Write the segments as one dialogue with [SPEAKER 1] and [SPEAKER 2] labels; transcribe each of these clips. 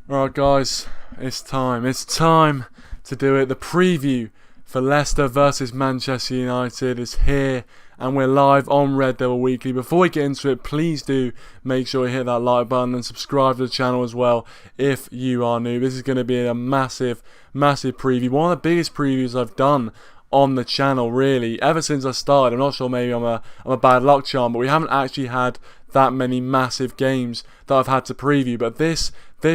[SPEAKER 1] Alright guys, it's time. It's time to do it. The preview for Leicester versus Manchester United is here and we're live on Red Devil Weekly. Before we get into it, please do make sure you hit that like button and subscribe to the channel as well if you are new. This is going to be a massive preview. One of the biggest previews I've done on the channel really ever since I started. I'm not sure, maybe I'm a bad luck charm, but we haven't actually had that many massive games that I've had to preview, but this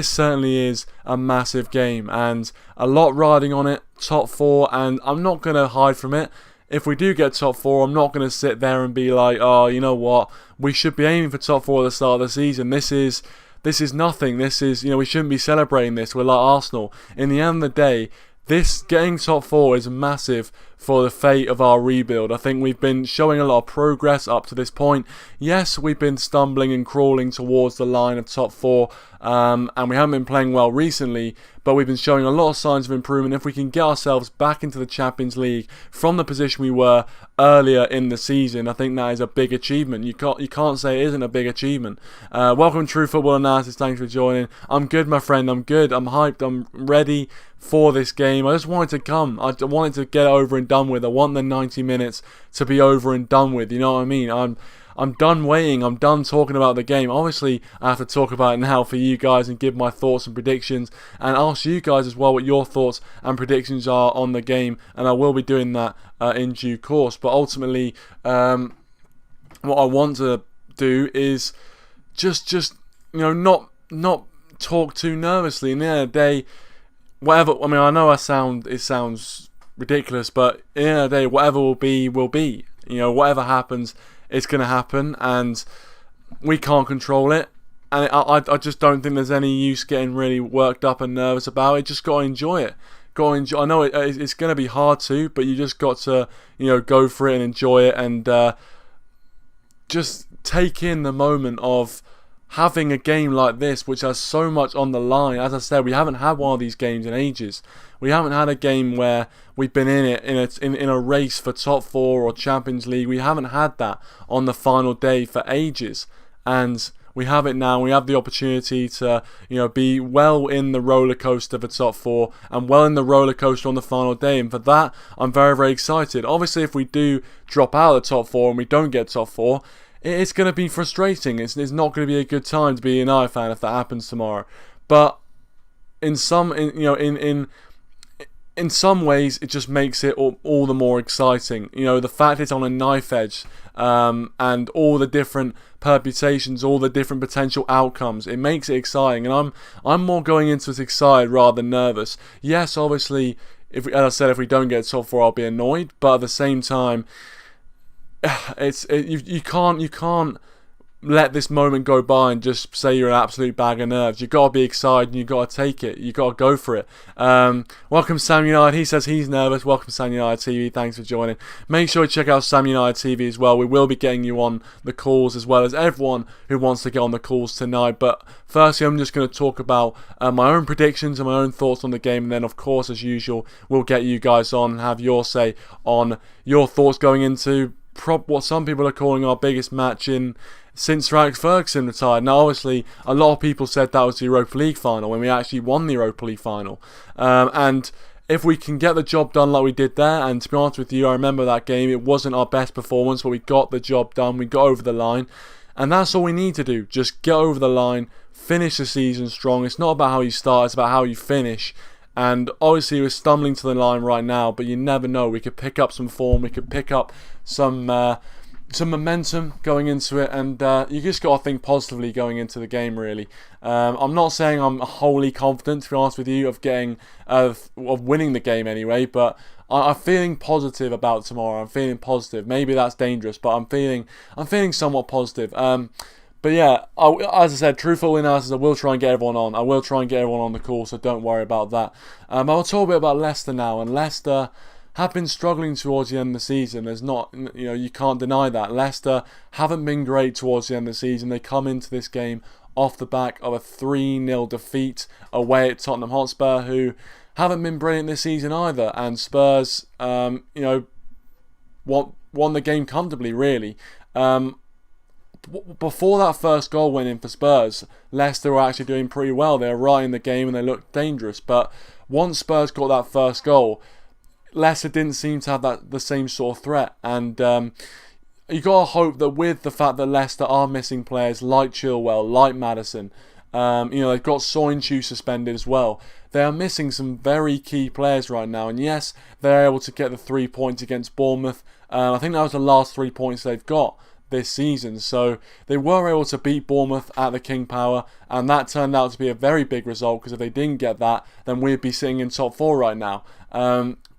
[SPEAKER 1] certainly is a massive game and a lot riding on it. Top 4, and I'm not going to hide from it. If we do get top 4, I'm not going to sit there and be like, oh, you know what, we should be aiming for top 4 at the start of the season. This is nothing. This is, we shouldn't be celebrating this. We're like Arsenal. In the end of the day, this getting top 4 is massive for the fate of our rebuild. I think we've been showing a lot of progress up to this point. Yes, we've been stumbling and crawling towards the line of top 4, and we haven't been playing well recently, but we've been showing a lot of signs of improvement. If we can get ourselves back into the Champions League from the position we were earlier in the season, I think that is a big achievement. You can't say it isn't a big achievement. Welcome to True Football Analysis. Thanks for joining. I'm good, my friend. I'm good. I'm hyped. I'm ready for this game. I just wanted to come. I wanted to get it over and done with. I want the 90 minutes to be over and done with. You know what I mean? I'm done waiting. I'm done talking about the game. Obviously, I have to talk about it now for you guys and give my thoughts and predictions and ask you guys as well what your thoughts and predictions are on the game. And I will be doing that in due course. But ultimately, what I want to do is just not talk too nervously. In the end of the day, whatever. I mean, I know it sounds ridiculous, but at the end of the day, whatever will be, will be. Whatever happens, it's going to happen, and we can't control it. And I just don't think there's any use getting really worked up and nervous about it. Just got to enjoy it. I know it's going to be hard to, but you just got to go for it and enjoy it, and just take in the moment of having a game like this, which has so much on the line. As I said, we haven't had one of these games in ages. We haven't had a game where we've been in a race for top 4 or Champions League. We haven't had that on the final day for ages, and we have it now. We have the opportunity to be well in the roller coaster for top 4 and well in the roller coaster on the final day. And for that, I'm very excited. Obviously, if we do drop out of the top 4 and we don't get top 4, it's going to be frustrating. It's not going to be a good time to be an United fan if that happens tomorrow. But in some ways, it just makes it all the more exciting. The fact it's on a knife edge, and all the different permutations, all the different potential outcomes, it makes it exciting. And I'm more going into it excited rather than nervous. Yes, obviously, as I said, if we don't get top 4, I'll be annoyed. But at the same time, you can't let this moment go by and just say you're an absolute bag of nerves. You've got to be excited and you've got to take it. You've got to go for it. Welcome Sam United. He says he's nervous. Welcome Sam United TV. Thanks for joining. Make sure you check out Sam United TV as well. We will be getting you on the calls as well as everyone who wants to get on the calls tonight. But firstly, I'm just going to talk about my own predictions and my own thoughts on the game. And then, of course, as usual, we'll get you guys on and have your say on your thoughts going into what some people are calling our biggest match since Sir Alex Ferguson retired. Now, obviously, a lot of people said that was the Europa League final when we actually won the Europa League final. And if we can get the job done like we did there, and to be honest with you, I remember that game. It wasn't our best performance, but we got the job done. We got over the line. And that's all we need to do. Just get over the line, finish the season strong. It's not about how you start, it's about how you finish. And obviously we're stumbling to the line right now, but you never know. We could pick up some form, we could pick up some momentum going into it, and you just got to think positively going into the game, really. I'm not saying I'm wholly confident, to be honest with you, of getting of winning the game anyway, but I'm feeling positive about tomorrow. I'm feeling positive. Maybe that's dangerous, but I'm feeling somewhat positive. But yeah, as I said, truthful analysis, I will try and get everyone on. I will try and get everyone on the call, so don't worry about that. I'll talk a bit about Leicester now, and Leicester have been struggling towards the end of the season. There's not, you can't deny that. Leicester haven't been great towards the end of the season. They come into this game off the back of a 3-0 defeat away at Tottenham Hotspur, who haven't been brilliant this season either. And Spurs, won the game comfortably, really. before that first goal went in for Spurs, Leicester were actually doing pretty well. They were right in the game and they looked dangerous. But once Spurs got that first goal, Leicester didn't seem to have the same sort of threat. And you got to hope that with the fact that Leicester are missing players like Chilwell, like Maddison, they've got Soyuncu suspended as well. They are missing some very key players right now. And yes, they're able to get the 3 points against Bournemouth. I think that was the last 3 points they've got this season. So they were able to beat Bournemouth at the King Power, and that turned out to be a very big result, because if they didn't get that, then we'd be sitting in top 4 right now.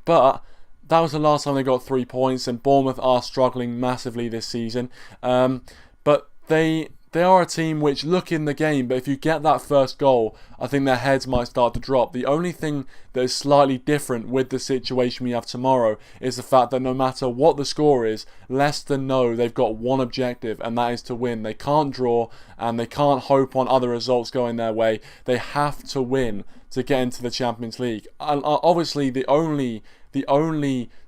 [SPEAKER 1] But that was the last time they got 3 points, and Bournemouth are struggling massively this season. But they are a team which look in the game, but if you get that first goal, I think their heads might start to drop. The only thing that is slightly different with the situation we have tomorrow is the fact that no matter what the score is, Leicester know they've got one objective, and that is to win. They can't draw, and they can't hope on other results going their way. They have to win to get into the Champions League. And obviously, the only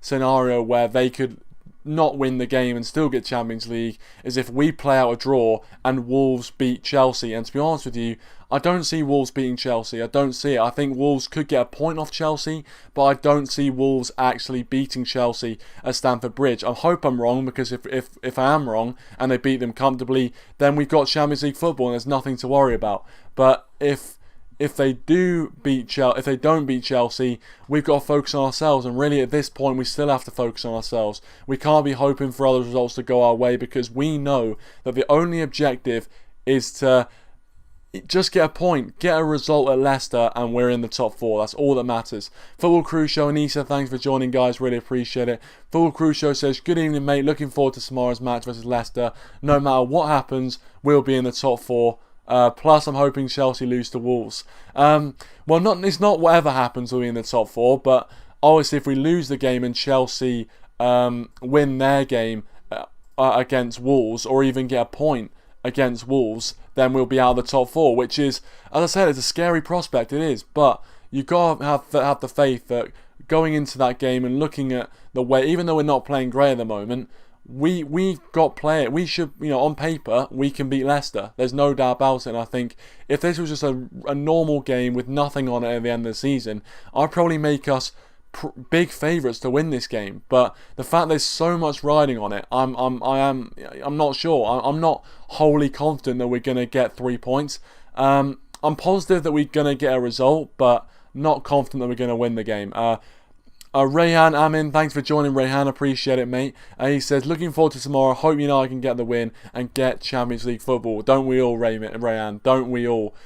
[SPEAKER 1] scenario where they could not win the game and still get Champions League is if we play out a draw and Wolves beat Chelsea. And to be honest with you, I don't see Wolves beating Chelsea. I don't see it. I think Wolves could get a point off Chelsea, but I don't see Wolves actually beating Chelsea at Stamford Bridge. I hope I'm wrong, because if I am wrong and they beat them comfortably, then we've got Champions League football and there's nothing to worry about. But if they don't beat Chelsea, we've got to focus on ourselves. And really, at this point, we still have to focus on ourselves. We can't be hoping for other results to go our way, because we know that the only objective is to just get a point, get a result at Leicester, and we're in the top 4. That's all that matters. Football Crew Show, Anissa, thanks for joining, guys. Really appreciate it. Football Crew Show says, good evening, mate. Looking forward to tomorrow's match versus Leicester. No matter what happens, we'll be in the top 4. Plus, I'm hoping Chelsea lose to Wolves. It's not whatever happens, we'll be in the top 4. But obviously, if we lose the game and Chelsea win their game against Wolves, or even get a point against Wolves, then we'll be out of the top 4. Which is, as I said, it's a scary prospect. It is, but you've got to have the faith that going into that game and looking at the way, even though we're not playing great at the moment, we've got play it. We should, on paper, we can beat Leicester. There's no doubt about it. And I think if this was just a normal game with nothing on it at the end of the season, I'd probably make us big favourites to win this game. But the fact there's so much riding on it, I'm not sure. I'm not wholly confident that we're going to get 3 points. I'm positive that we're going to get a result, but not confident that we're going to win the game. Rayhan Amin, thanks for joining, Rayhan. Appreciate it, mate. He says, looking forward to tomorrow. Hope I can get the win and get Champions League football. Don't we all, Rayhan? Don't we all?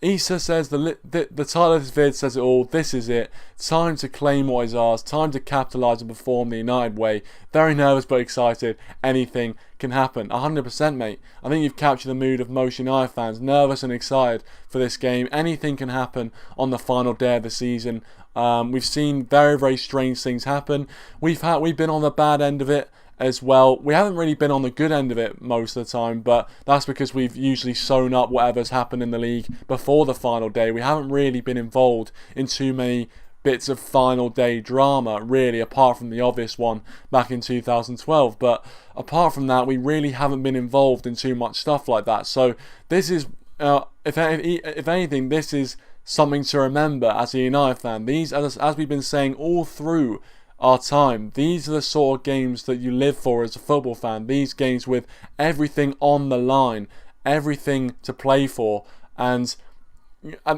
[SPEAKER 1] Issa says, the title of this vid says it all. This is it. Time to claim what is ours. Time to capitalise and perform the United way. Very nervous but excited. Anything can happen. 100%, mate. I think you've captured the mood of most United fans. Nervous and excited for this game. Anything can happen on the final day of the season. We've seen very, very strange things happen. We've been on the bad end of it as well. We haven't really been on the good end of it most of the time, but that's because we've usually sewn up whatever's happened in the league before the final day. We haven't really been involved in too many bits of final day drama, really, apart from the obvious one back in 2012. But apart from that, we really haven't been involved in too much stuff like that. So this is, if anything, this is something to remember as a United fan. These, as we've been saying all through our time, these are the sort of games that you live for as a football fan. These games with everything on the line, everything to play for, and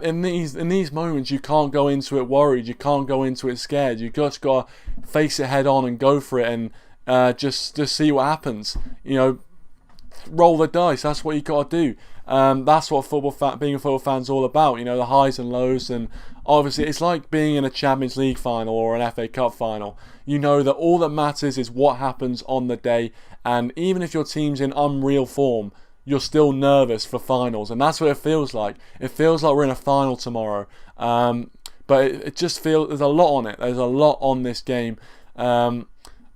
[SPEAKER 1] in these moments you can't go into it worried, you can't go into it scared. You just got to face it head on and go for it, and just see what happens. Roll the dice. That's what you got to do. That's what being a football fan is all about. The highs and lows, and obviously it's like being in a Champions League final or an FA Cup final. You know that all that matters is what happens on the day, and even if your team's in unreal form, you're still nervous for finals, and that's what it feels like. It feels like we're in a final tomorrow. But it just feels there's a lot on it. There's a lot on this game.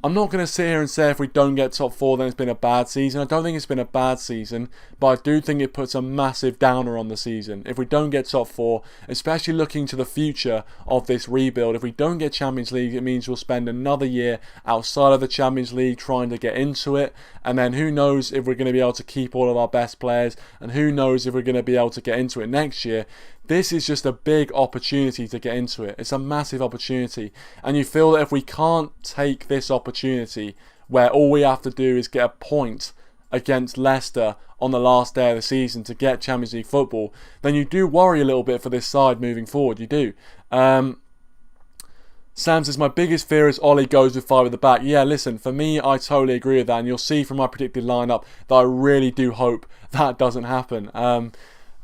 [SPEAKER 1] I'm not going to sit here and say if we don't get top 4 then it's been a bad season. I don't think it's been a bad season, but I do think it puts a massive downer on the season. If we don't get top 4, especially looking to the future of this rebuild, if we don't get Champions League, it means we'll spend another year outside of the Champions League trying to get into it, and then who knows if we're going to be able to keep all of our best players, and who knows if we're going to be able to get into it next year. This is just a big opportunity to get into it. It's a massive opportunity. And you feel that if we can't take this opportunity, where all we have to do is get a point against Leicester on the last day of the season to get Champions League football, then you do worry a little bit for this side moving forward. You do. Sam says, my biggest fear is Ole goes with 5 at the back. Yeah, listen, for me, I totally agree with that. And you'll see from my predicted lineup that I really do hope that doesn't happen.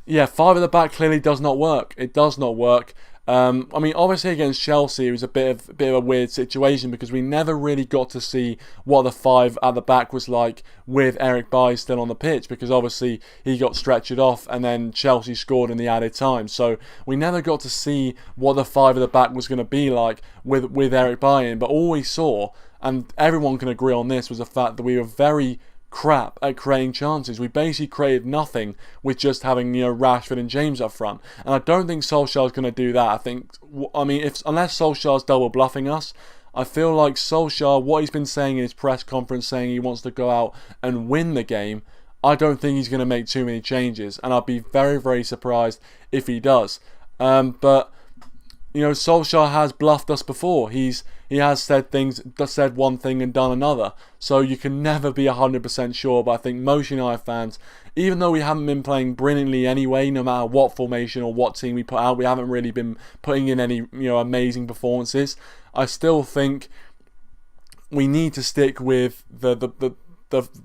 [SPEAKER 1] Yeah, 5 at the back clearly does not work. It does not work. I mean, obviously against Chelsea, it was a bit of a weird situation because we never really got to see what the 5 at the back was like with Eric Bailly still on the pitch, because obviously he got stretchered off and then Chelsea scored in the added time. So we never got to see what the 5 at the back was going to be like with Eric Bailly in. But all we saw, and everyone can agree on this, was the fact that we were very crap at creating chances. We basically created nothing with just having, Rashford and James up front. And I don't think Solskjaer's going to do that. Unless Solskjaer's double bluffing us, I feel like Solskjaer, what he's been saying in his press conference, saying he wants to go out and win the game, I don't think he's going to make too many changes. And I'd be very, very surprised if he does. But Solskjaer has bluffed us before. He has said one thing and done another. So you can never be 100% sure. But I think most United fans, even though we haven't been playing brilliantly anyway, no matter what formation or what team we put out, we haven't really been putting in any amazing performances. I still think we need to stick with the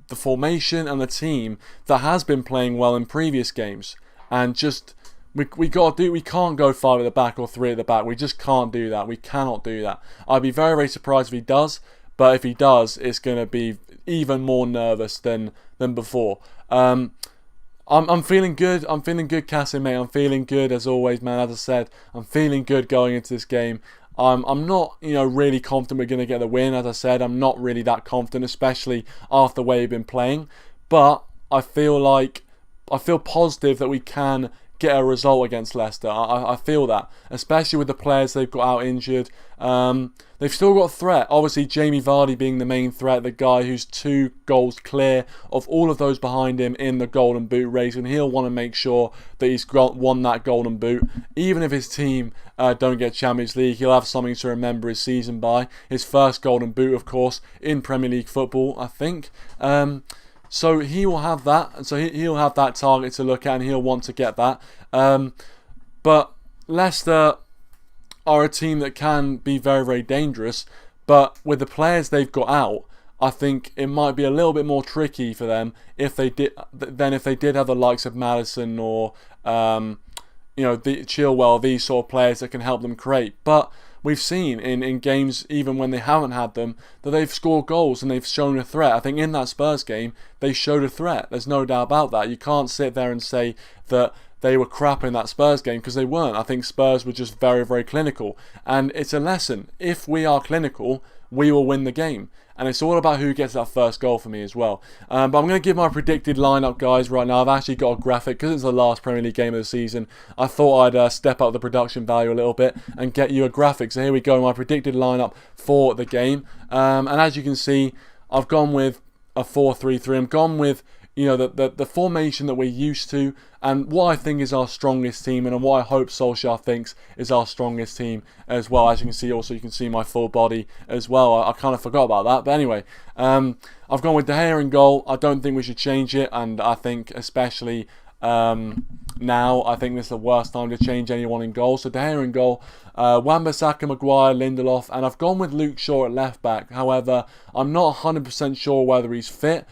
[SPEAKER 1] formation and the team that has been playing well in previous games, and just. We can't go 5 at the back or 3 at the back. We just can't do that. We cannot do that. I'd be very, very surprised if he does. But if he does, it's going to be even more nervous than before. I'm feeling good. I'm feeling good, Cassie, mate. I'm feeling good as always, man. As I said, I'm feeling good going into this game. I'm not, really confident we're going to get the win. As I said, I'm not really that confident, especially after the way we've been playing. But I feel positive that we can get a result against Leicester. I feel that, especially with the players they've got out injured. They've still got threat. Obviously, Jamie Vardy being the main threat, the guy who's 2 goals clear of all of those behind him in the Golden Boot race, and he'll want to make sure that he's won that Golden Boot. Even if his team don't get Champions League, he'll have something to remember his season by. His first Golden Boot, of course, in Premier League football, I think. So he will have that. So he'll have that target to look at, and he'll want to get that. But Leicester are a team that can be very, very dangerous. But with the players they've got out, I think it might be a little bit more tricky for them if they did have the likes of Maddison or the Chilwell, these sort of players that can help them create. But we've seen in games, even when they haven't had them, that they've scored goals and they've shown a threat. I think in that Spurs game, they showed a threat. There's no doubt about that. You can't sit there and say that they were crap in that Spurs game, because they weren't. I think Spurs were just very, very clinical. And it's a lesson. If we are clinical, we will win the game. And it's all about who gets that first goal for me as well. But I'm going to give my predicted lineup, guys, right now. I've actually got a graphic because it's the last Premier League game of the season. I thought I'd step up the production value a little bit and get you a graphic. So here we go, my predicted lineup for the game. And as you can see, I've gone with a 4-3-3. I'm gone with the formation that we're used to, and what I think is our strongest team, and what I hope Solskjaer thinks is our strongest team as well. As you can see, also you can see my full body as well. I kind of forgot about that, but anyway, I've gone with De Gea in goal. I don't think we should change it, and I think especially now, I think this is the worst time to change anyone in goal. So De Gea in goal, Wan-Bissaka, Maguire, Lindelof, and I've gone with Luke Shaw at left back. However, I'm not 100% sure whether he's fit.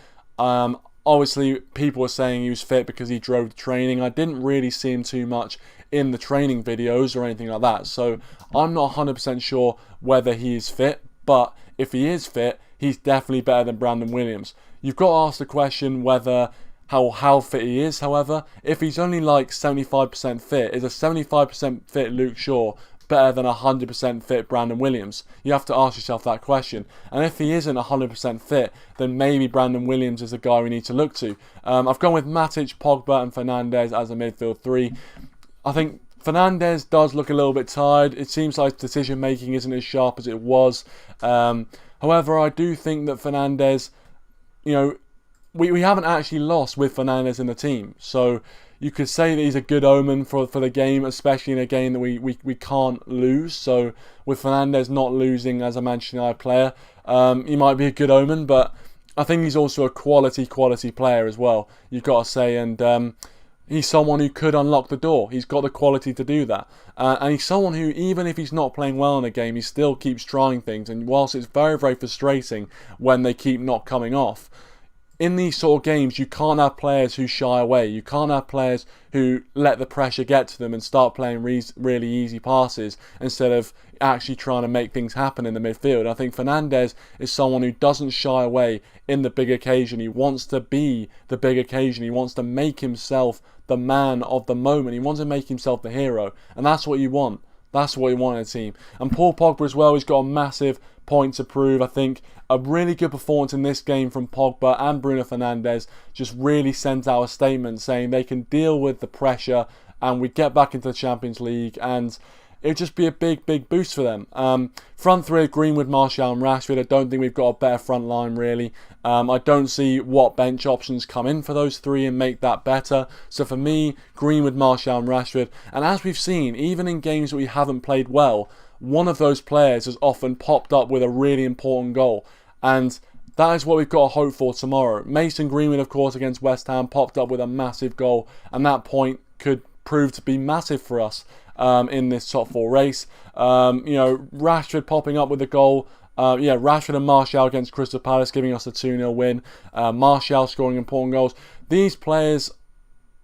[SPEAKER 1] Obviously, people were saying he was fit because he drove the training. I didn't really see him too much in the training videos or anything like that. So I'm not 100% sure whether he is fit. But if he is fit, he's definitely better than Brandon Williams. You've got to ask the question whether how fit he is. However, if he's only like 75% fit, is a 75% fit Luke Shaw better than 100% fit Brandon Williams? You have to ask yourself that question. And if he isn't 100% fit, then maybe Brandon Williams is the guy we need to look to. I've gone with Matic, Pogba and Fernandes as a midfield three. I think Fernandes does look a little bit tired. It seems like decision making isn't as sharp as it was. However, I do think that Fernandes, we haven't actually lost with Fernandes in the team. So you could say that he's a good omen for the game, especially in a game that we can't lose. So with Fernandes not losing as a Manchester United player, he might be a good omen, but I think he's also a quality player as well, you've got to say. And he's someone who could unlock the door. He's got the quality to do that. And he's someone who, even if he's not playing well in a game, he still keeps trying things. And whilst it's very, very frustrating when they keep not coming off, in these sort of games, you can't have players who shy away. You can't have players who let the pressure get to them and start playing really easy passes instead of actually trying to make things happen in the midfield. I think Fernandes is someone who doesn't shy away in the big occasion. He wants to be the big occasion. He wants to make himself the man of the moment. He wants to make himself the hero. And that's what you want. That's what you want in a team. And Paul Pogba as well, he's got a massive point to prove. I think a really good performance in this game from Pogba and Bruno Fernandes just really sent out a statement saying they can deal with the pressure and we get back into the Champions League, and it'd just be a big boost for them. Front three, Greenwood, Martial and Rashford. I don't think we've got a better front line really. I don't see what bench options come in for those three and make that better. So for me, Greenwood, Martial and Rashford. And as we've seen, even in games that we haven't played well, one of those players has often popped up with a really important goal. And that is what we've got to hope for tomorrow. Mason Greenwood, of course, against West Ham, popped up with a massive goal. And that point could prove to be massive for us in this top four race. Rashford popping up with a goal. Rashford and Martial against Crystal Palace giving us a 2-0 win. Martial scoring important goals. These players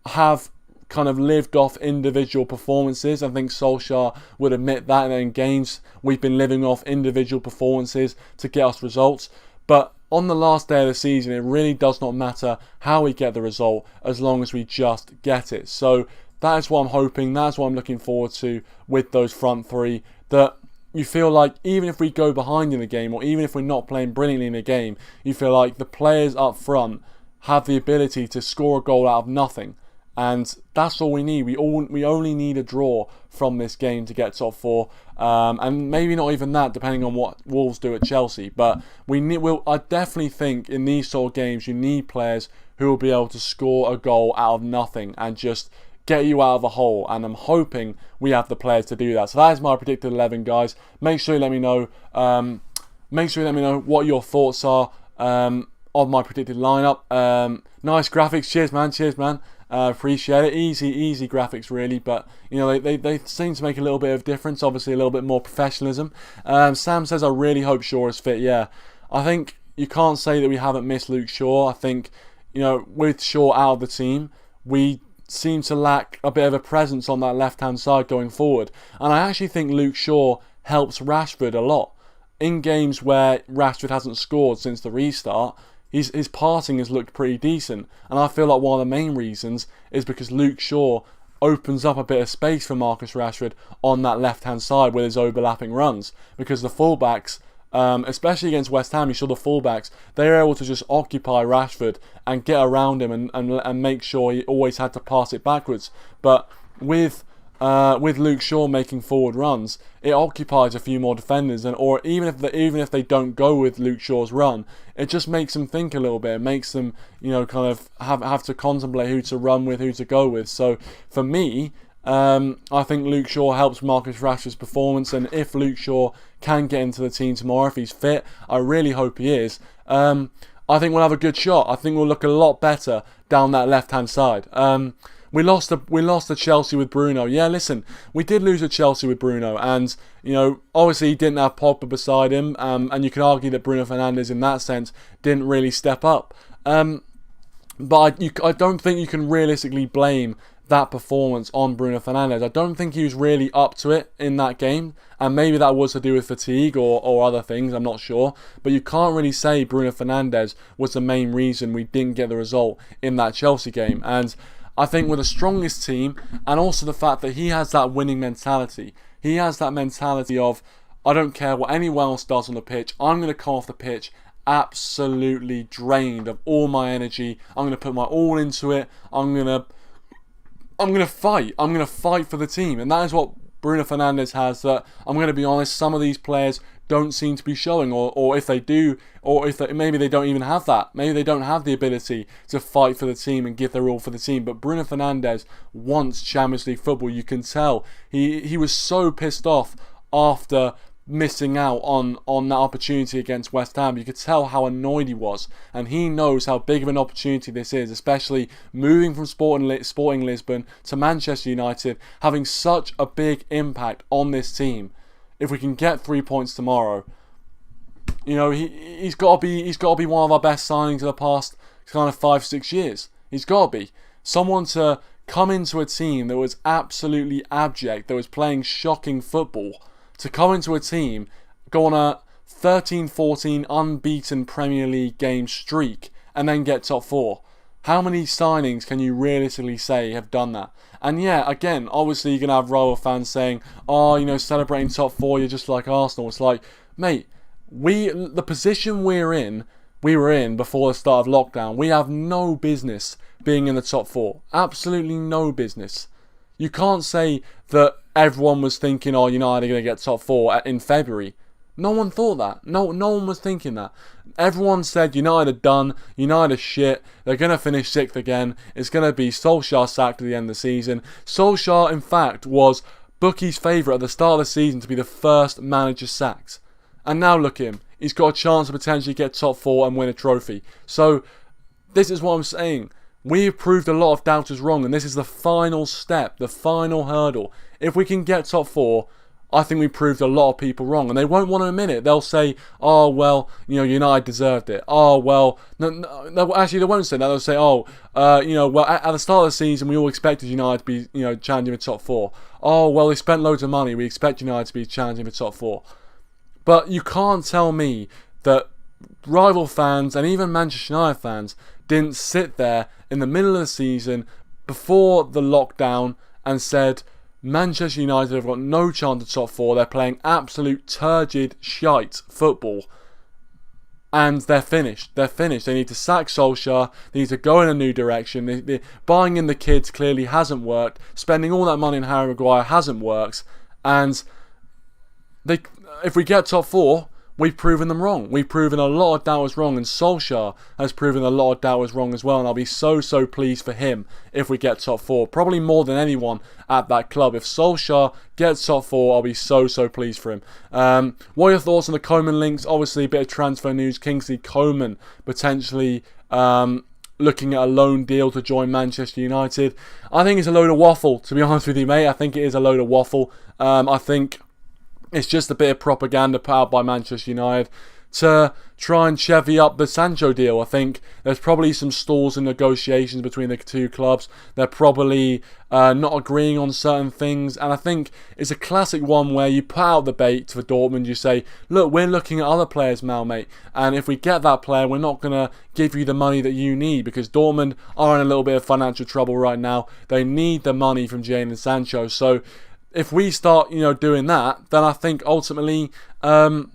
[SPEAKER 1] have kind of lived off individual performances. I think Solskjaer would admit that in games we've been living off individual performances to get us results. But on the last day of the season, it really does not matter how we get the result as long as we just get it. So that is what I'm hoping. That's what I'm looking forward to with those front three. That you feel like even if we go behind in the game, or even if we're not playing brilliantly in the game, you feel like the players up front have the ability to score a goal out of nothing. And that's all we need. We only need a draw from this game to get top four, and maybe not even that, depending on what Wolves do at Chelsea. But I definitely think in these sort of games you need players who will be able to score a goal out of nothing and just get you out of a hole. And I'm hoping we have the players to do that. So that is my predicted 11, guys. Make sure you let me know. What your thoughts are on my predicted lineup. Nice graphics. Cheers, man. Appreciate it. Easy graphics really, but they seem to make a little bit of difference. Obviously a little bit more professionalism. Sam says, I really hope Shaw is fit. Yeah, I think you can't say that we haven't missed Luke Shaw. I think with Shaw out of the team, we seem to lack a bit of a presence on that left hand side going forward, and I actually think Luke Shaw helps Rashford a lot in games where Rashford hasn't scored since the restart. His passing has looked pretty decent, and I feel like one of the main reasons is because Luke Shaw opens up a bit of space for Marcus Rashford on that left-hand side with his overlapping runs, because the fullbacks, especially against West Ham, you saw the fullbacks, they were able to just occupy Rashford and get around him and make sure he always had to pass it backwards. But with Luke Shaw making forward runs, it occupies a few more defenders, or even if they don't go with Luke Shaw's run, it just makes them think a little bit. It makes them kind of have to contemplate who to run with, who to go with. So for me, I think Luke Shaw helps Marcus Rashford's performance, and if Luke Shaw can get into the team tomorrow, if he's fit, I really hope he is. I think we'll have a good shot. I think we'll look a lot better down that left-hand side. We lost to Chelsea with Bruno. Yeah, listen, we did lose to Chelsea with Bruno, and obviously he didn't have Pogba beside him, and you could argue that Bruno Fernandes in that sense didn't really step up. But I don't think you can realistically blame that performance on Bruno Fernandes. I don't think he was really up to it in that game, and maybe that was to do with fatigue or other things, I'm not sure. But you can't really say Bruno Fernandes was the main reason we didn't get the result in that Chelsea game. And I think with the strongest team, and also the fact that he has that winning mentality, He has that mentality of, I don't care what anyone else does on the pitch, I'm going to come off the pitch absolutely drained of all my energy. I'm going to put my all into it. I'm going to fight. I'm going to fight for the team. And that is what Bruno Fernandes has, that I'm going to be honest, some of these players don't seem to be showing, or if they do, or if maybe they don't even have that. Maybe they don't have the ability to fight for the team and give their all for the team. But Bruno Fernandes wants Champions League football. You can tell. He was so pissed off after missing out on that opportunity against West Ham. You could tell how annoyed he was, and he knows how big of an opportunity this is, especially moving from Sporting Lisbon to Manchester United, having such a big impact on this team. If we can get 3 points tomorrow, you know, he's got to be one of our best signings of the past kind of 5-6 years. He's got to be someone to come into a team that was absolutely abject, that was playing shocking football, to come into a team, go on a 13-14 unbeaten Premier League game streak, and then get top 4. How many signings can you realistically say have done that? And yeah, again, obviously you're going to have rival fans saying, oh, you know, celebrating top 4, you're just like Arsenal. It's like, mate, the position we were in before the start of lockdown, we have no business being in the top 4. Absolutely no business. You can't say that everyone was thinking, oh, United are going to get top 4 in February. No one thought that. No one was thinking that. Everyone said United are done, United are shit, they're going to finish 6th again, it's going to be Solskjaer sacked at the end of the season. Solskjaer, in fact, was bookies' favourite at the start of the season to be the first manager sacked. And now look at him. He's got a chance to potentially get top 4 and win a trophy. So, this is what I'm saying. We've proved a lot of doubters wrong, and this is the final step, the final hurdle. If we can get top 4, I think we proved a lot of people wrong, and they won't want to admit it. They'll say, oh, well, you know, United deserved it. Oh, well, no, actually, they won't say that. They'll say, oh, you know, well, at the start of the season, we all expected United to be, you know, challenging for top 4. Oh, well, they spent loads of money. We expect United to be challenging for top 4. But you can't tell me that rival fans and even Manchester United fans didn't sit there in the middle of the season before the lockdown and said, Manchester United have got no chance of top 4. They're playing absolute turgid shite football. And they're finished. They're finished. They need to sack Solskjaer. They need to go in a new direction. Buying in the kids clearly hasn't worked. Spending all that money on Harry Maguire hasn't worked. And if we get top 4, we've proven them wrong. We've proven a lot of doubters wrong, and Solskjaer has proven a lot of doubters wrong as well, and I'll be so pleased for him if we get top 4. Probably more than anyone at that club. If Solskjaer gets top 4, I'll be so pleased for him. What are your thoughts on the Coman links? Obviously, a bit of transfer news. Kingsley Coman potentially looking at a loan deal to join Manchester United. I think it's a load of waffle, to be honest with you, mate. I think it is a load of waffle. I think it's just a bit of propaganda put out by Manchester United to try and chevy up the Sancho deal. I think there's probably some stalls in negotiations between the two clubs. They're probably not agreeing on certain things, and I think it's a classic one where you put out the bait for Dortmund. You say, look, we're looking at other players now, mate, and if we get that player, we're not going to give you the money that you need, because Dortmund are in a little bit of financial trouble right now. They need the money from Jadon Sancho. So if we start, you know, doing that, then I think ultimately they'll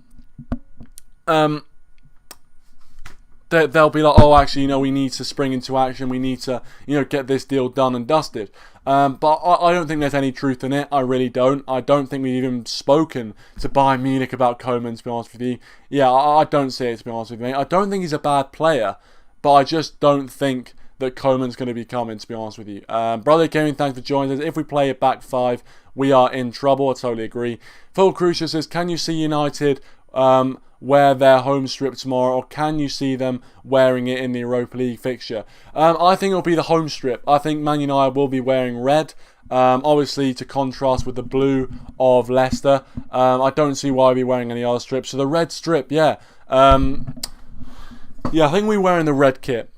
[SPEAKER 1] be like, oh, actually, you know, we need to spring into action. We need to, you know, get this deal done and dusted. But I don't think there's any truth in it. I really don't. I don't think we've even spoken to Bayern Munich about Coman, to be honest with you. Yeah, I don't see it, to be honest with you, mate. I don't think he's a bad player, but I just don't think that Coman's going to be coming, to be honest with you. Brother Gaming, thanks for joining us. If we play a back 5, we are in trouble. I totally agree. Phil Crucial says, can you see United wear their home strip tomorrow, or can you see them wearing it in the Europa League fixture? I think it'll be the home strip. I think Man United will be wearing red, obviously to contrast with the blue of Leicester. I don't see why we'd be wearing any other strip. So the red strip, yeah. Yeah, I think we're wearing the red kit.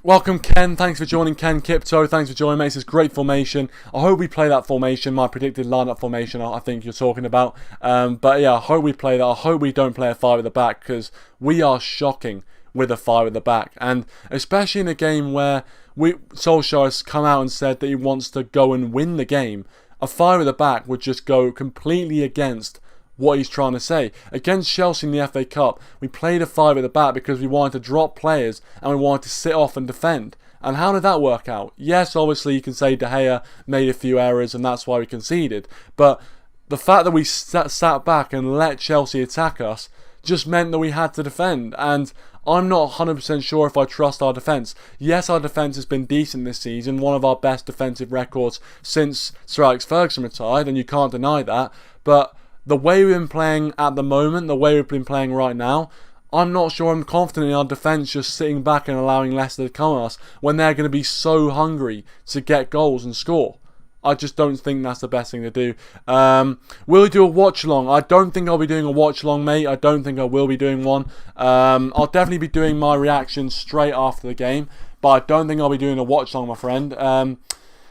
[SPEAKER 1] Welcome, Ken. Thanks for joining, Ken Kipto. Thanks for joining, mate. It's a great formation. I hope we play that formation, my predicted lineup formation, I think you're talking about. But yeah, I hope we play that. I hope we don't play a 5 at the back, because we are shocking with a 5 at the back. And especially in a game where Solskjaer has come out and said that he wants to go and win the game. A 5 at the back would just go completely against what he's trying to say. Against Chelsea in the FA Cup, we played a 5 at the back because we wanted to drop players and we wanted to sit off and defend. And how did that work out? Yes, obviously you can say De Gea made a few errors and that's why we conceded. But the fact that we sat back and let Chelsea attack us just meant that we had to defend. And I'm not 100% sure if I trust our defence. Yes, our defence has been decent this season, one of our best defensive records since Sir Alex Ferguson retired, and you can't deny that. But the way we've been playing at the moment, the way we've been playing right now, I'm not sure I'm confident in our defence just sitting back and allowing Leicester to come at us when they're going to be so hungry to get goals and score. I just don't think that's the best thing to do. Will we do a watch-along? I don't think I'll be doing a watch-along, mate. I don't think I will be doing one. I'll definitely be doing my reaction straight after the game, but I don't think I'll be doing a watch-along, my friend.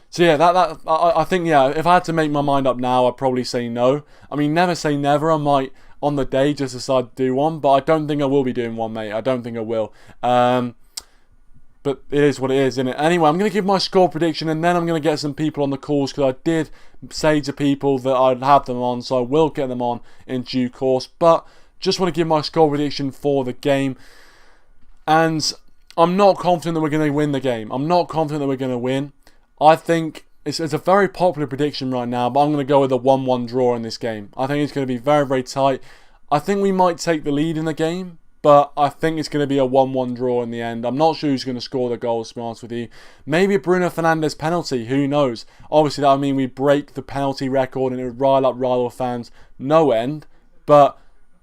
[SPEAKER 1] So yeah, I think, yeah, if I had to make my mind up now, I'd probably say no. I mean, never say never. I might, on the day, just decide to do one, but I don't think I will be doing one, mate. I don't think I will. But it is what it is, isn't it? Anyway, I'm going to give my score prediction and then I'm going to get some people on the calls because I did say to people that I'd have them on, so I will get them on in due course. But just want to give my score prediction for the game. And I'm not confident that we're going to win the game. I'm not confident that we're going to win. I think it's a very popular prediction right now, but I'm going to go with a 1-1 draw in this game. I think it's going to be very, very tight. I think we might take the lead in the game, but I think it's going to be a 1-1 draw in the end. I'm not sure who's going to score the goals, to be honest with you. Maybe a Bruno Fernandes penalty, who knows? Obviously, that would mean we break the penalty record and it would rile up rival fans no end. But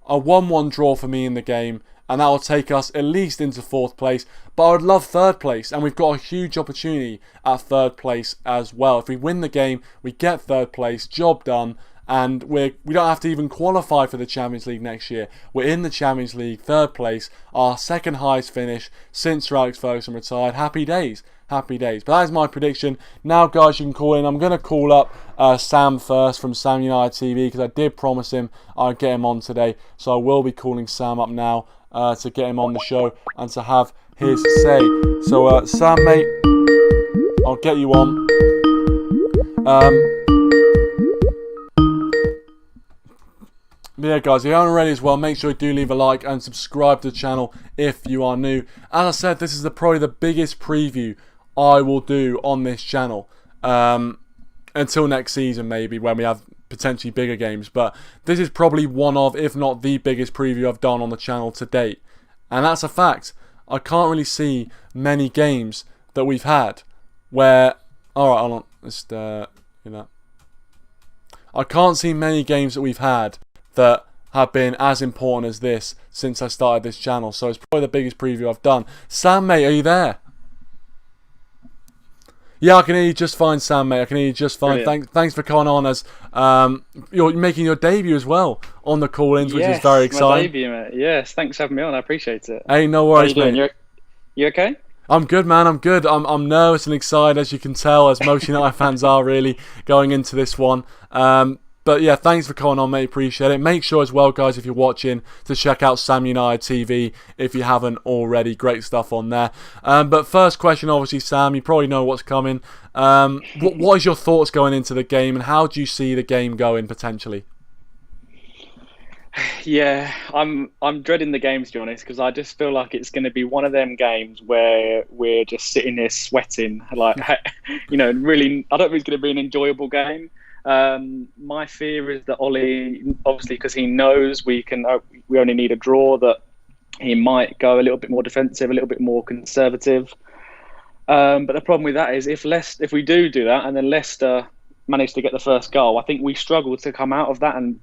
[SPEAKER 1] a 1-1 draw for me in the game, and that will take us at least into 4th place. But I would love 3rd place, and we've got a huge opportunity at 3rd place as well. If we win the game, we get 3rd place, job done. And we don't have to even qualify for the Champions League next year. We're in the Champions League, 3rd place, our 2nd highest finish since Sir Alex Ferguson retired. Happy days, happy days. But that is my prediction. Now, guys, you can call in. I'm going to call up Sam first from Sam United TV because I did promise him I'd get him on today. So I will be calling Sam up now to get him on the show and to have his say. So, Sam, mate, I'll get you on. But yeah, guys, if you haven't already as well, make sure you do leave a like and subscribe to the channel if you are new. As I said, this is probably the biggest preview I will do on this channel. Until next season, maybe, when we have potentially bigger games. But this is probably one of, if not the biggest preview I've done on the channel to date. And that's a fact. I can't really see many games that we've had where... Alright, hold on. Let's do that. I can't see many games that we've had that have been as important as this since I started this channel. So it's probably the biggest preview I've done. Sam, mate, are you there? Yeah, I can hear you just fine, Sam, mate. I can hear you just fine. Thanks for coming on as you're making your debut as well on the call-ins, which is very exciting.
[SPEAKER 2] My debut, mate. Yes, thanks for having me on. I appreciate it.
[SPEAKER 1] Hey, no worries,
[SPEAKER 2] How you
[SPEAKER 1] mate.
[SPEAKER 2] Doing? You okay?
[SPEAKER 1] I'm good, man. I'm good. I'm nervous and excited, as you can tell, as most United fans are really going into this one. But yeah, thanks for coming on, mate. Appreciate it. Make sure as well, guys, if you're watching, to check out Sam United TV if you haven't already. Great stuff on there. But first question, obviously, Sam, you probably know what's coming. What is your thoughts going into the game, and how do you see the game going potentially?
[SPEAKER 2] Yeah, I'm dreading the games, to be honest, because I just feel like it's going to be one of them games where we're just sitting there sweating, like, really. I don't think it's going to be an enjoyable game. My fear is that Ole, obviously, because he knows we only need a draw, that he might go a little bit more defensive, a little bit more conservative. But the problem with that is if we do that, and then Leicester manage to get the first goal, I think we struggle to come out of that and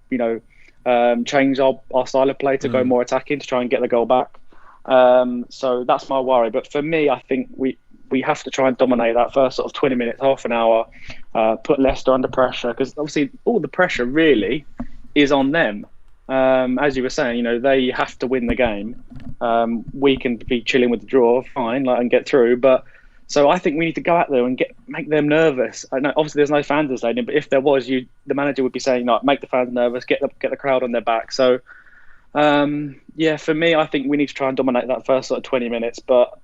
[SPEAKER 2] change our style of play to go more attacking to try and get the goal back. So that's my worry. But for me, I think we have to try and dominate that first sort of 20 minutes, half an hour, put Leicester under pressure, because obviously all the pressure really is on them. As you were saying, they have to win the game. We can be chilling with the draw, fine, and get through. But so I think we need to go out there and make them nervous. I know obviously there's no fans in the stadium, but if there was, the manager would be saying, make the fans nervous, get the crowd on their back. So for me, I think we need to try and dominate that first sort of 20 minutes. But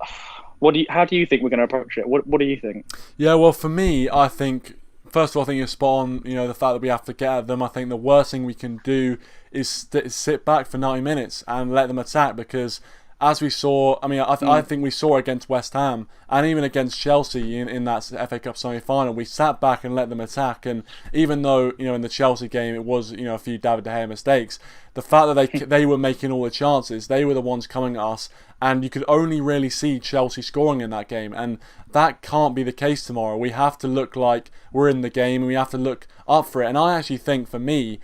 [SPEAKER 2] How do you think we're going to approach it? What do you think?
[SPEAKER 1] Yeah, well, for me, I think first of all, I think you're spot on. The fact that we have to get at them. I think the worst thing we can do is sit back for 90 minutes and let them attack, because as we saw, I think we saw against West Ham and even against Chelsea in that FA Cup semi-final, we sat back and let them attack. And even though in the Chelsea game it was a few David De Gea mistakes, the fact that they were making all the chances, they were the ones coming at us, and you could only really see Chelsea scoring in that game, and that can't be the case tomorrow. We have to look like we're in the game, and we have to look up for it. And I actually think, for me,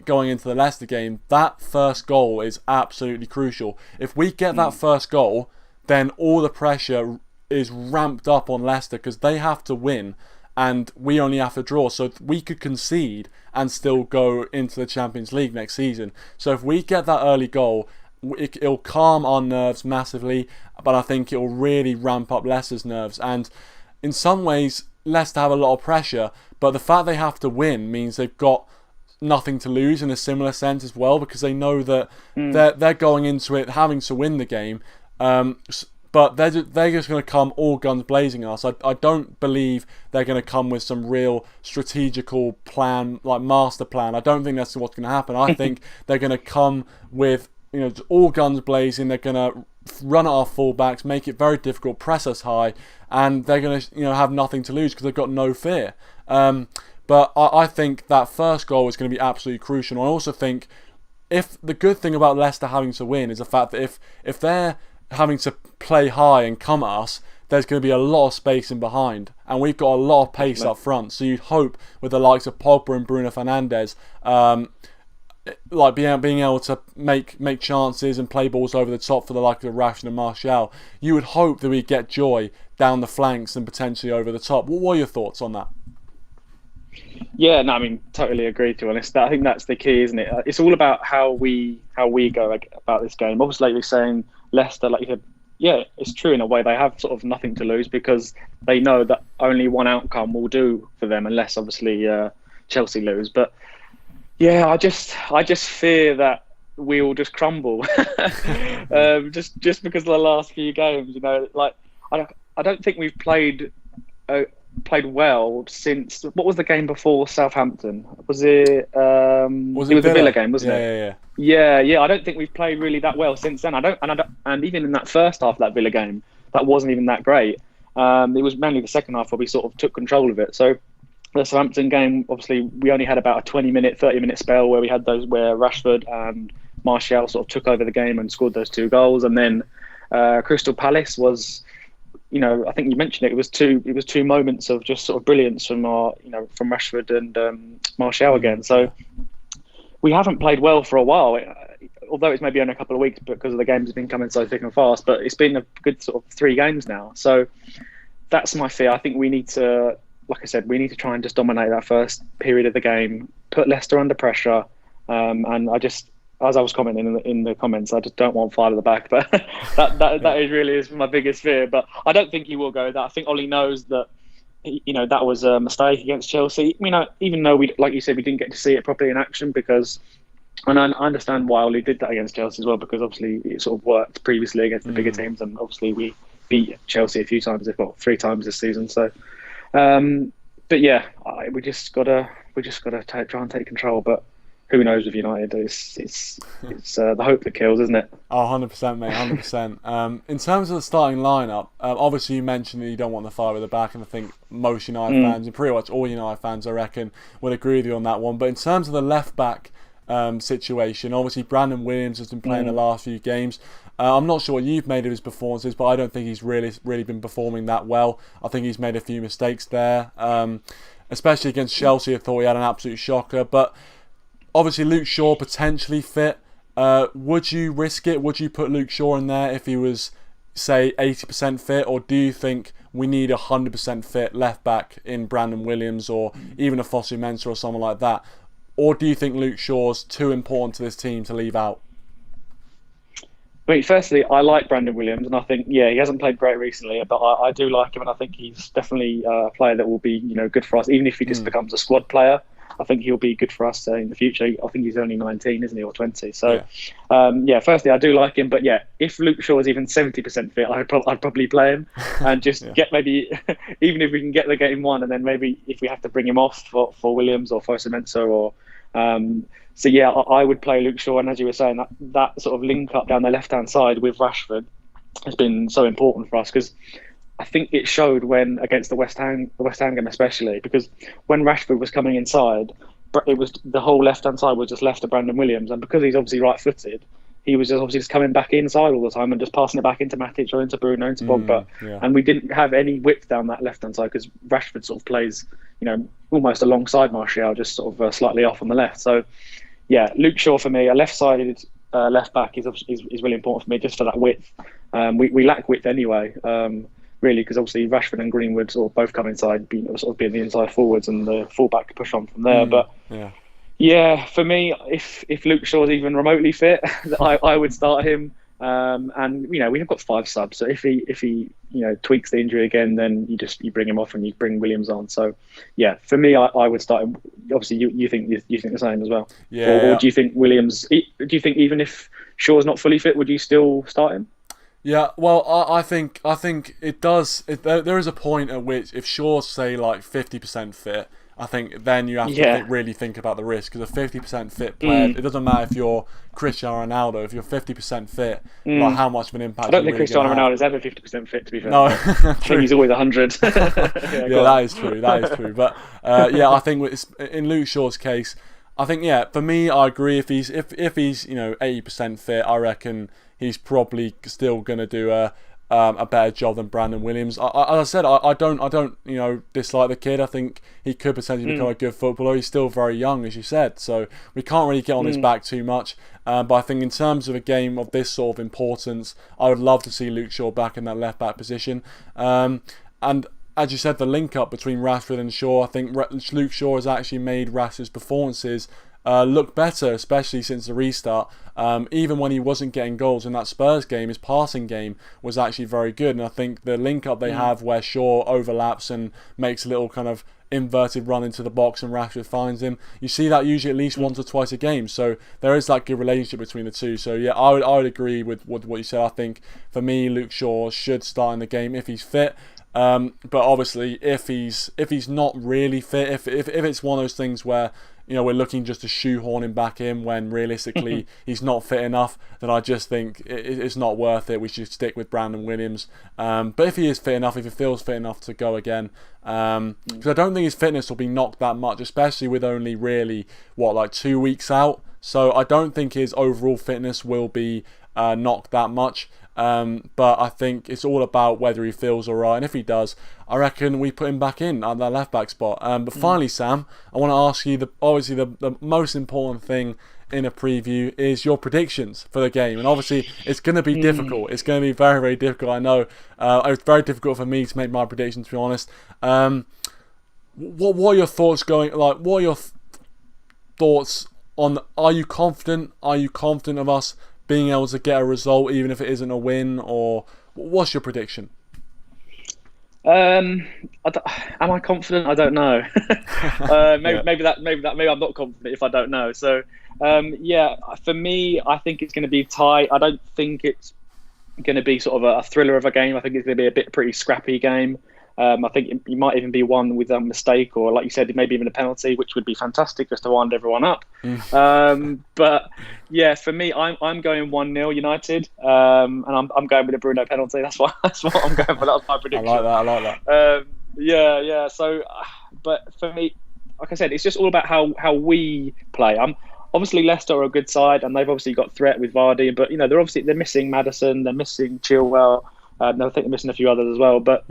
[SPEAKER 1] going into the Leicester game, that first goal is absolutely crucial. If we get that first goal, then all the pressure is ramped up on Leicester, because they have to win and we only have to draw. So we could concede and still go into the Champions League next season. So if we get that early goal, it'll calm our nerves massively, but I think it'll really ramp up Leicester's nerves. And in some ways, Leicester have a lot of pressure, but the fact they have to win means they've got nothing to lose in a similar sense as well, because they know that they're going into it having to win the game, but they're just going to come all guns blazing us. I don't believe they're going to come with some real strategical plan, like master plan. I don't think that's what's going to happen. I think they're going to come with all guns blazing. They're going to run at our fullbacks, make it very difficult, press us high, and they're going to have nothing to lose because they've got no fear. But I think that first goal is going to be absolutely crucial. And I also think the good thing about Leicester having to win is the fact that if they're having to play high and come at us, there's going to be a lot of space in behind, and we've got a lot of pace up front. So you'd hope with the likes of Pogba and Bruno Fernandes, being able to make chances and play balls over the top for the likes of Rashford and Martial, you would hope that we get joy down the flanks and potentially over the top. What are your thoughts on that?
[SPEAKER 2] Yeah, no, totally agree, to be honest. I think that's the key, isn't it? It's all about how we go about this game. Obviously, like you're saying, Leicester, like you said, yeah, it's true in a way. They have sort of nothing to lose because they know that only one outcome will do for them, unless obviously Chelsea lose. But yeah, I just fear that we will just crumble, just because of the last few games. I don't think we've played well since, what was the game before Southampton? Was it? It was a Villa game, wasn't it? Yeah. I don't think we've played really that well since then. And even in that first half of that Villa game, that wasn't even that great. It was mainly the second half where we sort of took control of it. So the Southampton game, obviously, we only had about a 30-minute spell where we had those where Rashford and Martial sort of took over the game and scored those 2 goals. And then Crystal Palace was, I think you mentioned it. It was two moments of just sort of brilliance from from Rashford and Martial again. So we haven't played well for a while, although it's maybe only a couple of weeks because the games have been coming so thick and fast. But it's been a good sort of 3 games now. So that's my fear. I think we need to, like I said, we need to try and just dominate that first period of the game, put Leicester under pressure, and as I was commenting in the comments, I just don't want File at the back, but that is my biggest fear. But I don't think he will go with that. I think Ole knows that, that was a mistake against Chelsea. Even though like you said, we didn't get to see it properly in action, and I understand why Ole did that against Chelsea as well, because obviously it sort of worked previously against the bigger teams, and obviously we beat Chelsea a few times, if not 3 times this season. So, but yeah, we just gotta try and take control. But who knows with United? It's the hope that kills, isn't it?
[SPEAKER 1] Oh, 100%, mate, 100%. In terms of the starting lineup, obviously you mentioned that you don't want the fire at the back, and I think most United fans, and pretty much all United fans, I reckon, would agree with you on that one. But in terms of the left back situation, obviously Brandon Williams has been playing the last few games. I'm not sure what you've made of his performances, but I don't think he's really been performing that well. I think he's made a few mistakes there, especially against Chelsea. I thought he had an absolute shocker, but obviously Luke Shaw potentially fit. Would you risk it? Would you put Luke Shaw in there if he was, say, 80% fit? Or do you think we need a 100% fit left back in Brandon Williams or even a Fosu Mensah or someone like that? Or do you think Luke Shaw's too important to this team to leave out?
[SPEAKER 2] Firstly, I like Brandon Williams, and I think, he hasn't played great recently, but I do like him, and I think he's definitely a player that will be, good for us, even if he just becomes a squad player. I think he'll be good for us in the future. I think he's only 19, isn't he, or 20? So, firstly, I do like him. But yeah, if Luke Shaw is even 70% fit, I'd probably play him and just get maybe, even if we can get the game won, and then maybe if we have to bring him off for Williams or Fosu-Mensah or. So yeah, I would play Luke Shaw, and as you were saying, that sort of link up down the left-hand side with Rashford has been so important for us, because I think it showed when against the West Ham game especially, because when Rashford was coming inside, it was the whole left-hand side was just left to Brandon Williams, and because he's obviously right-footed, he was just coming back inside all the time and just passing it back into Matic or into Bruno, into Pogba, and we didn't have any width down that left-hand side because Rashford sort of plays, almost alongside Martial, just sort of slightly off on the left. So. Yeah, Luke Shaw for me, a left-sided left back is really important for me, just for that width. We lack width anyway, really, because obviously Rashford and Greenwood sort of both come inside, being the inside forwards, and the fullback can push on from there. But yeah, for me, if Luke Shaw's even remotely fit, I would start him. And we have got 5 subs, so if he tweaks the injury again, then you bring him off and you bring Williams on. So yeah, for me, I would start him. Obviously, you think the same as well.
[SPEAKER 1] Yeah.
[SPEAKER 2] Or do you think Williams? Do you think even if Shaw's not fully fit, would you still start him?
[SPEAKER 1] Yeah, well, I think it does. There is a point at which if Shaw's say like 50% fit, I think then you have to really think about the risk, because a 50% fit player, it doesn't matter if you're Cristiano Ronaldo, if you're 50% fit, like how much of an impact.
[SPEAKER 2] I don't think Cristiano Ronaldo is ever 50% fit, to be fair.
[SPEAKER 1] No,
[SPEAKER 2] I think he's always 100.
[SPEAKER 1] That is true. But I think in Luke Shaw's case, I think for me, I agree. If he's 80% fit, I reckon he's probably still going to do a better job than Brandon Williams. As I said, I don't dislike the kid. I think he could potentially become a good footballer. He's still very young, as you said, so we can't really get on his back too much. But I think in terms of a game of this sort of importance, I would love to see Luke Shaw back in that left back position. And as you said, the link up between Rashford and Shaw, I think Luke Shaw has actually made Rashford's performances look better, especially since the restart. Even when he wasn't getting goals in that Spurs game, his passing game was actually very good. And I think the link up they have where Shaw overlaps and makes a little kind of inverted run into the box and Rashford finds him, you see that usually at least once or twice a game. So there is that good relationship between the two. So yeah, I would agree with what you said. I think for me, Luke Shaw should start in the game if he's fit. But obviously, if he's not really fit, if it's one of those things where we're looking just to shoehorn him back in when realistically he's not fit enough, then I just think it's not worth it. We should stick with Brandon Williams. But if he is fit enough, if he feels fit enough to go again, because I don't think his fitness will be knocked that much, especially with only really 2 weeks out. So I don't think his overall fitness will be knocked that much. But I think it's all about whether he feels alright, and if he does, I reckon we put him back in at that left back spot. But finally, Sam, I want to ask you the most important thing in a preview is your predictions for the game, and obviously it's going to be difficult. It's going to be very, very difficult. I know it's very difficult for me to make my predictions, to be honest. What are your thoughts what are your thoughts on? Are you confident? Are you confident of us being able to get a result, even if it isn't a win? Or what's your prediction?
[SPEAKER 2] Am I confident? I don't know. Maybe I'm not confident if I don't know. So for me, I think it's going to be tight. I don't think it's going to be sort of a thriller of a game. I think it's going to be a pretty scrappy game. I think it might even be one with a mistake, or like you said, maybe even a penalty, which would be fantastic just to wind everyone up. But yeah, for me, I'm going 1-0 United, and I'm going with a Bruno penalty. That's what I'm going for. That's my prediction.
[SPEAKER 1] I like that.
[SPEAKER 2] Yeah. So, but for me, like I said, it's just all about how we play. Obviously Leicester are a good side, and they've obviously got threat with Vardy, but they're missing Maddison, they're missing Chilwell. I think they're missing a few others as well, but.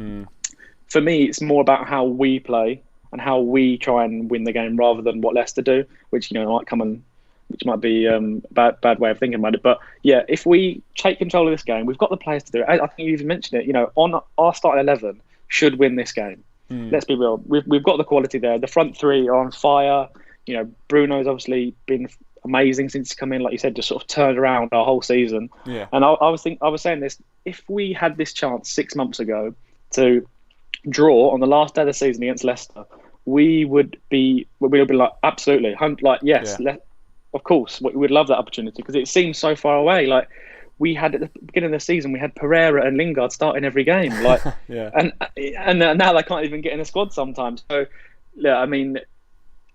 [SPEAKER 2] For me, it's more about how we play and how we try and win the game rather than what Leicester do, which might be a bad way of thinking about it. But yeah, if we take control of this game, we've got the players to do it. I think you even mentioned it. On our starting 11 should win this game. Let's be real. We've got the quality there. The front three are on fire. Bruno's obviously been amazing since he's come in. Like you said, just sort of turned around our whole season. Yeah. And I was saying this: if we had this chance 6 months ago to draw on the last day of the season against Leicester, we would be like, absolutely, like, yes,
[SPEAKER 1] Yeah.
[SPEAKER 2] of course, we would love that opportunity because it seems so far away. Like, we had at the beginning of the season, we had Pereira and Lingard starting every game, like,
[SPEAKER 1] Yeah.
[SPEAKER 2] and now they can't even get in the squad sometimes. So, yeah, I mean,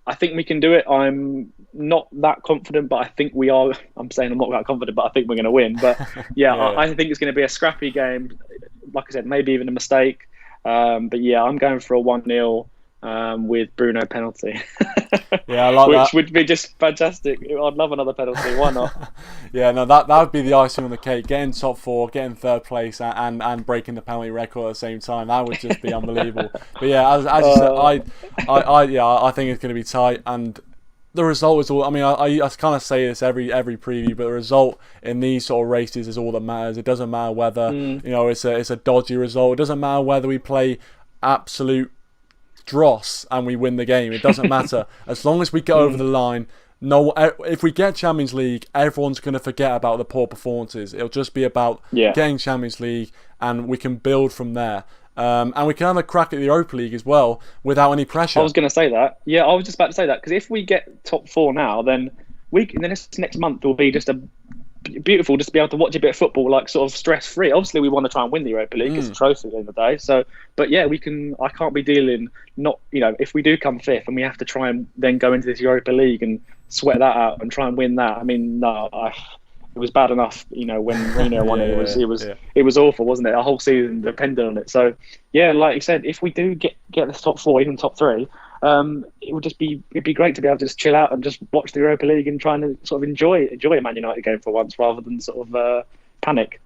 [SPEAKER 2] I think we can do it. I'm not that confident, but I think we are. I'm saying I'm not that confident, but I think we're going to win. But yeah,
[SPEAKER 1] Yeah.
[SPEAKER 2] I think it's going to be a scrappy game. Like I said, maybe even a mistake. But yeah, I'm going for a 1-0 with Bruno penalty.
[SPEAKER 1] Yeah, I like
[SPEAKER 2] Which
[SPEAKER 1] that.
[SPEAKER 2] would be just fantastic. I'd love another penalty. Why not?
[SPEAKER 1] Yeah, no, that would be the icing on the cake. Getting top 4, getting third place, and breaking the penalty record at the same time. That would just be unbelievable. But yeah, as you said, I think it's going to be tight, and the result is all. I mean, I kind of say this every preview, but the result in these sort of races is all that matters. It doesn't matter whether it's a dodgy result. It doesn't matter whether we play absolute dross and we win the game. It doesn't matter as long as we get over the line. No, if we get Champions League, everyone's going to forget about the poor performances. It'll just be about getting Champions League, and we can build from there. And we can have a crack at the Europa League as well without any pressure.
[SPEAKER 2] I was going to say that. Yeah, I was just about to say that because if we get top 4 now, then this next month will be just a beautiful, just to be able to watch a bit of football, like sort of stress free. Obviously, we want to try and win the Europa League. It's a trophy at the end of the day. So, but yeah, we can. I can't be dealing. Not if we do come 5th and we have to try and then go into this Europa League and sweat that out and try and win that. I mean, no, it was bad enough. When Reno won it, it was awful, wasn't it? A whole season depended on it. So yeah, like you said, if we do get this top 4, even top 3. It'd be great to be able to just chill out and just watch the Europa League and try and sort of enjoy a Man United game for once rather than sort of panic.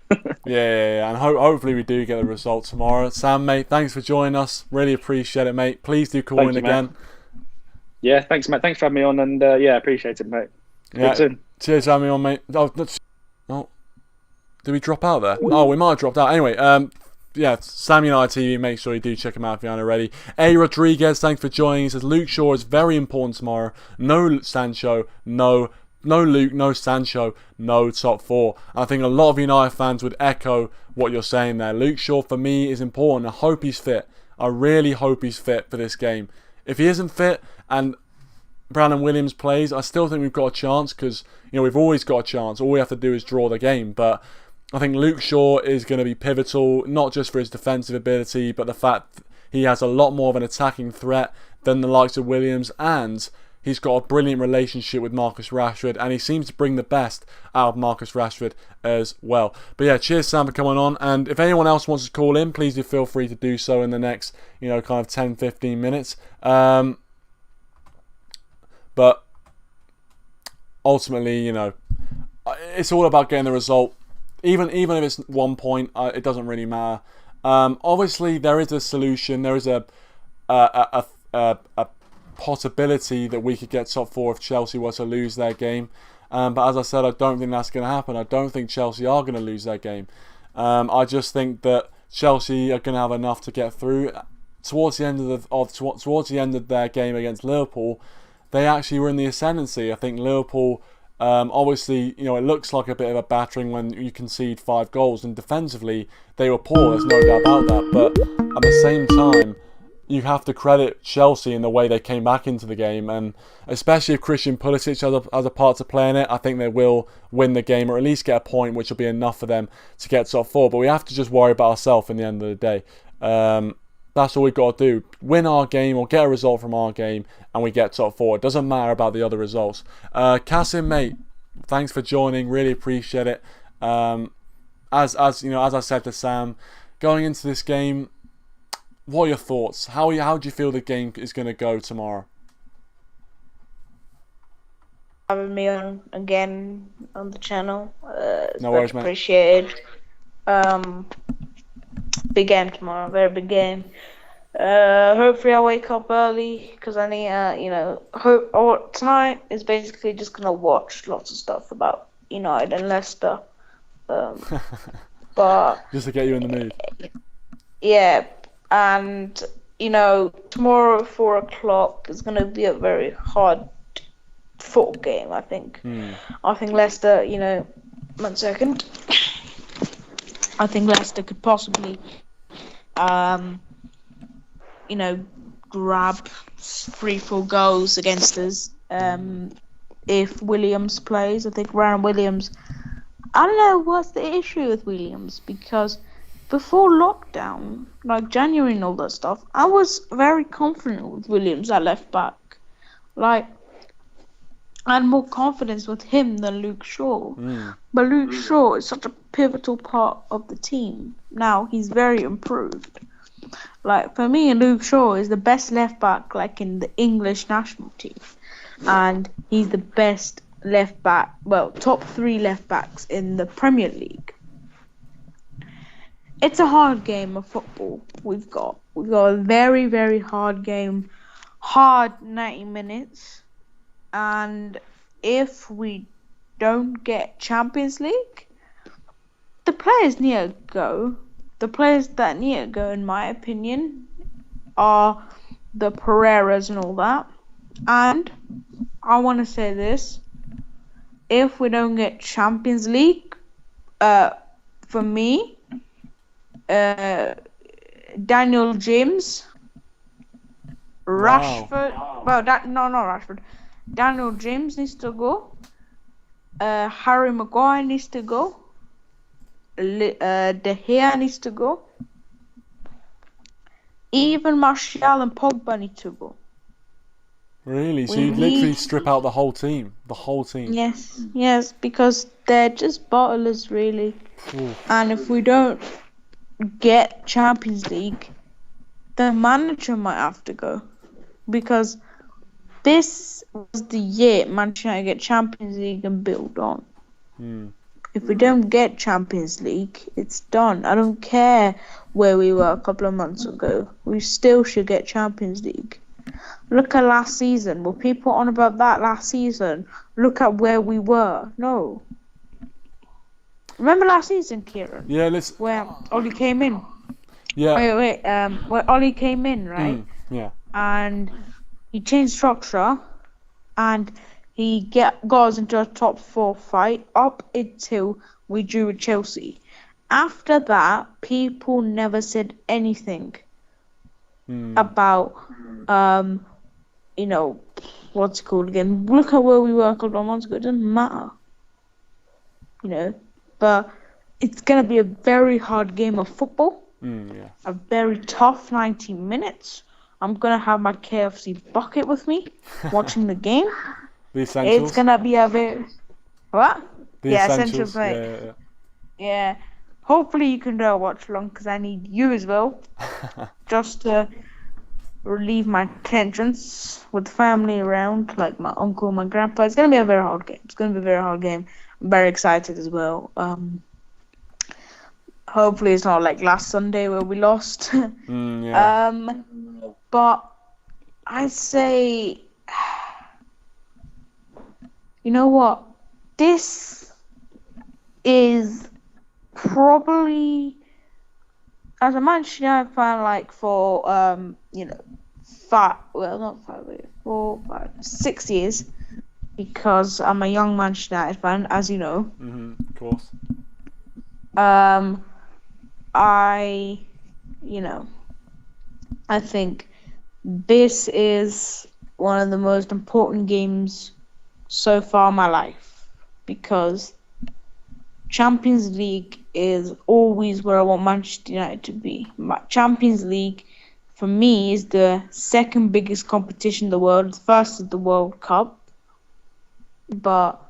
[SPEAKER 1] Yeah, and hopefully we do get the result tomorrow. Sam, mate, thanks for joining us. Really appreciate it, mate. Please do call in again.
[SPEAKER 2] Mate. Yeah, thanks, mate. Thanks for having me on, and appreciate it, mate.
[SPEAKER 1] Yeah,
[SPEAKER 2] soon.
[SPEAKER 1] Cheers for having me on, mate. Oh, did we drop out there? Oh, we might have dropped out. Anyway, yeah, Sam United TV, make sure you do check him out if you aren't already. A. Rodriguez, thanks for joining. He says, Luke Shaw is very important tomorrow. No Sancho, no Luke, no Sancho, no top 4. I think a lot of United fans would echo what you're saying there. Luke Shaw, for me, is important. I hope he's fit. I really hope he's fit for this game. If he isn't fit and Brandon Williams plays, I still think we've got a chance because, we've always got a chance. All we have to do is draw the game. But I think Luke Shaw is going to be pivotal, not just for his defensive ability, but the fact he has a lot more of an attacking threat than the likes of Williams, and he's got a brilliant relationship with Marcus Rashford, and he seems to bring the best out of Marcus Rashford as well. But yeah, cheers Sam for coming on, and if anyone else wants to call in, please do feel free to do so in the next, kind of 10-15 minutes. But ultimately, it's all about getting the result. Even if it's 1 point, it doesn't really matter. Obviously, there is a solution. There is a possibility that we could get top 4 if Chelsea were to lose their game. But as I said, I don't think that's going to happen. I don't think Chelsea are going to lose their game. I just think that Chelsea are going to have enough to get through. Towards the end of their game against Liverpool, they actually were in the ascendancy. I think Liverpool. Obviously, it looks like a bit of a battering when you concede 5 goals, and defensively they were poor, there's no doubt about that, but at the same time you have to credit Chelsea in the way they came back into the game, and especially if Christian Pulisic has a part to play in it, I think they will win the game, or at least get a point, which will be enough for them to get top 4, but we have to just worry about ourselves in the end of the day. That's all we've got to do. Win our game or get a result from our game and we get top 4. It doesn't matter about the other results. Kasim, mate, thanks for joining. Really appreciate it. As I said to Sam, going into this game, what are your thoughts? How do you feel the game is going to go tomorrow?
[SPEAKER 3] Having me on again on the channel. It's
[SPEAKER 1] no worries, mate.
[SPEAKER 3] Appreciated. Big game tomorrow, very big game. Hopefully I wake up early because I need, tonight is basically just gonna watch lots of stuff about United and Leicester. But
[SPEAKER 1] just to get you in the mood.
[SPEAKER 3] Yeah, and tomorrow at 4:00 is gonna be a very hard fought game. I think. I think Leicester. 1 second. I think Leicester could possibly, grab 3-4 goals against us. If Williams plays, I think Ryan Williams. I don't know what's the issue with Williams, because before lockdown, like January and all that stuff, I was very confident with Williams at left back. Like, I had more confidence with him than Luke Shaw. But Luke Shaw is such a pivotal part of the team. Now he's very improved. Like, for me, Luke Shaw is the best left back, like, in the English national team. And he's the best left back, well, top 3 left backs in the Premier League. It's a hard game of football we've got. We've got a very, very hard game. Hard 90 minutes. And if we don't get Champions League, the players need to go. The players that need to go, in my opinion, are the Pereiras and all that. And I want to say this. If we don't get Champions League, for me, Daniel James, Rashford.
[SPEAKER 1] Wow.
[SPEAKER 3] Well, not Rashford. Daniel James needs to go. Harry Maguire needs to go. De Gea needs to go. Even Martial and Pogba need to go.
[SPEAKER 1] Really? So you'd literally strip out the whole team? The whole team?
[SPEAKER 3] Yes, because they're just bottlers, really. And if we don't get Champions League, the manager might have to go. Because this was the year Manchester United get Champions League and build on. If we don't get Champions League, it's done. I don't care where we were a couple of months ago. We still should get Champions League. Look at last season. Were people on about that last season? Look at where we were. No. Remember last season, Kieran?
[SPEAKER 1] Yeah,
[SPEAKER 3] where Ole came in.
[SPEAKER 1] Yeah.
[SPEAKER 3] Wait. Where Ole came in, right?
[SPEAKER 1] Yeah.
[SPEAKER 3] And he changed structure, and he got us into a top 4 fight up until we drew with Chelsea. After that, people never said anything about, what's it called again? Look at where we were a couple of months ago. It doesn't matter. But it's going to be a very hard game of football. A very tough 90 minutes. I'm going to have my KFC bucket with me watching the game.
[SPEAKER 1] The essentials?
[SPEAKER 3] It's going to be a very... What?
[SPEAKER 1] The essentials,
[SPEAKER 3] mate. Yeah. Hopefully you can watch along, because I need you as well. Just to relieve my tensions with family around, like my uncle, my grandpa. It's going to be a very hard game. I'm very excited as well. Hopefully it's not like last Sunday where we lost. But I say, you know what? This is probably, as a Manchester United fan, like for 6 years, because I'm a young Manchester United fan, as you know.
[SPEAKER 1] Of course.
[SPEAKER 3] I think this is one of the most important games so far in my life, because Champions League is always where I want Manchester United to be. Champions League, for me, is the second biggest competition in the world. The first is the World Cup. But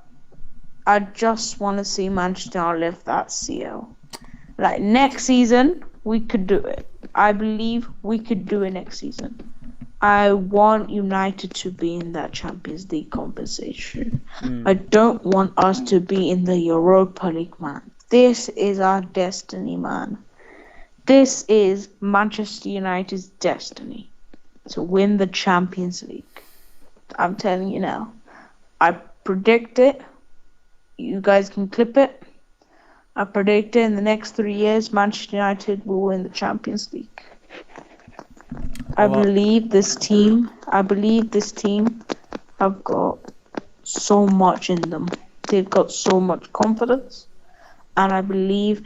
[SPEAKER 3] I just want to see Manchester United lift that CL. Like, next season, we could do it. I believe we could do it next season. I want United to be in that Champions League competition. I don't want us to be in the Europa League, man. This is our destiny, man. This is Manchester United's destiny, to win the Champions League. I'm telling you now. I predict it. You guys can clip it. I predict it in the next 3 years, Manchester United will win the Champions League. I believe this team have got so much in them. They've got so much confidence. And I believe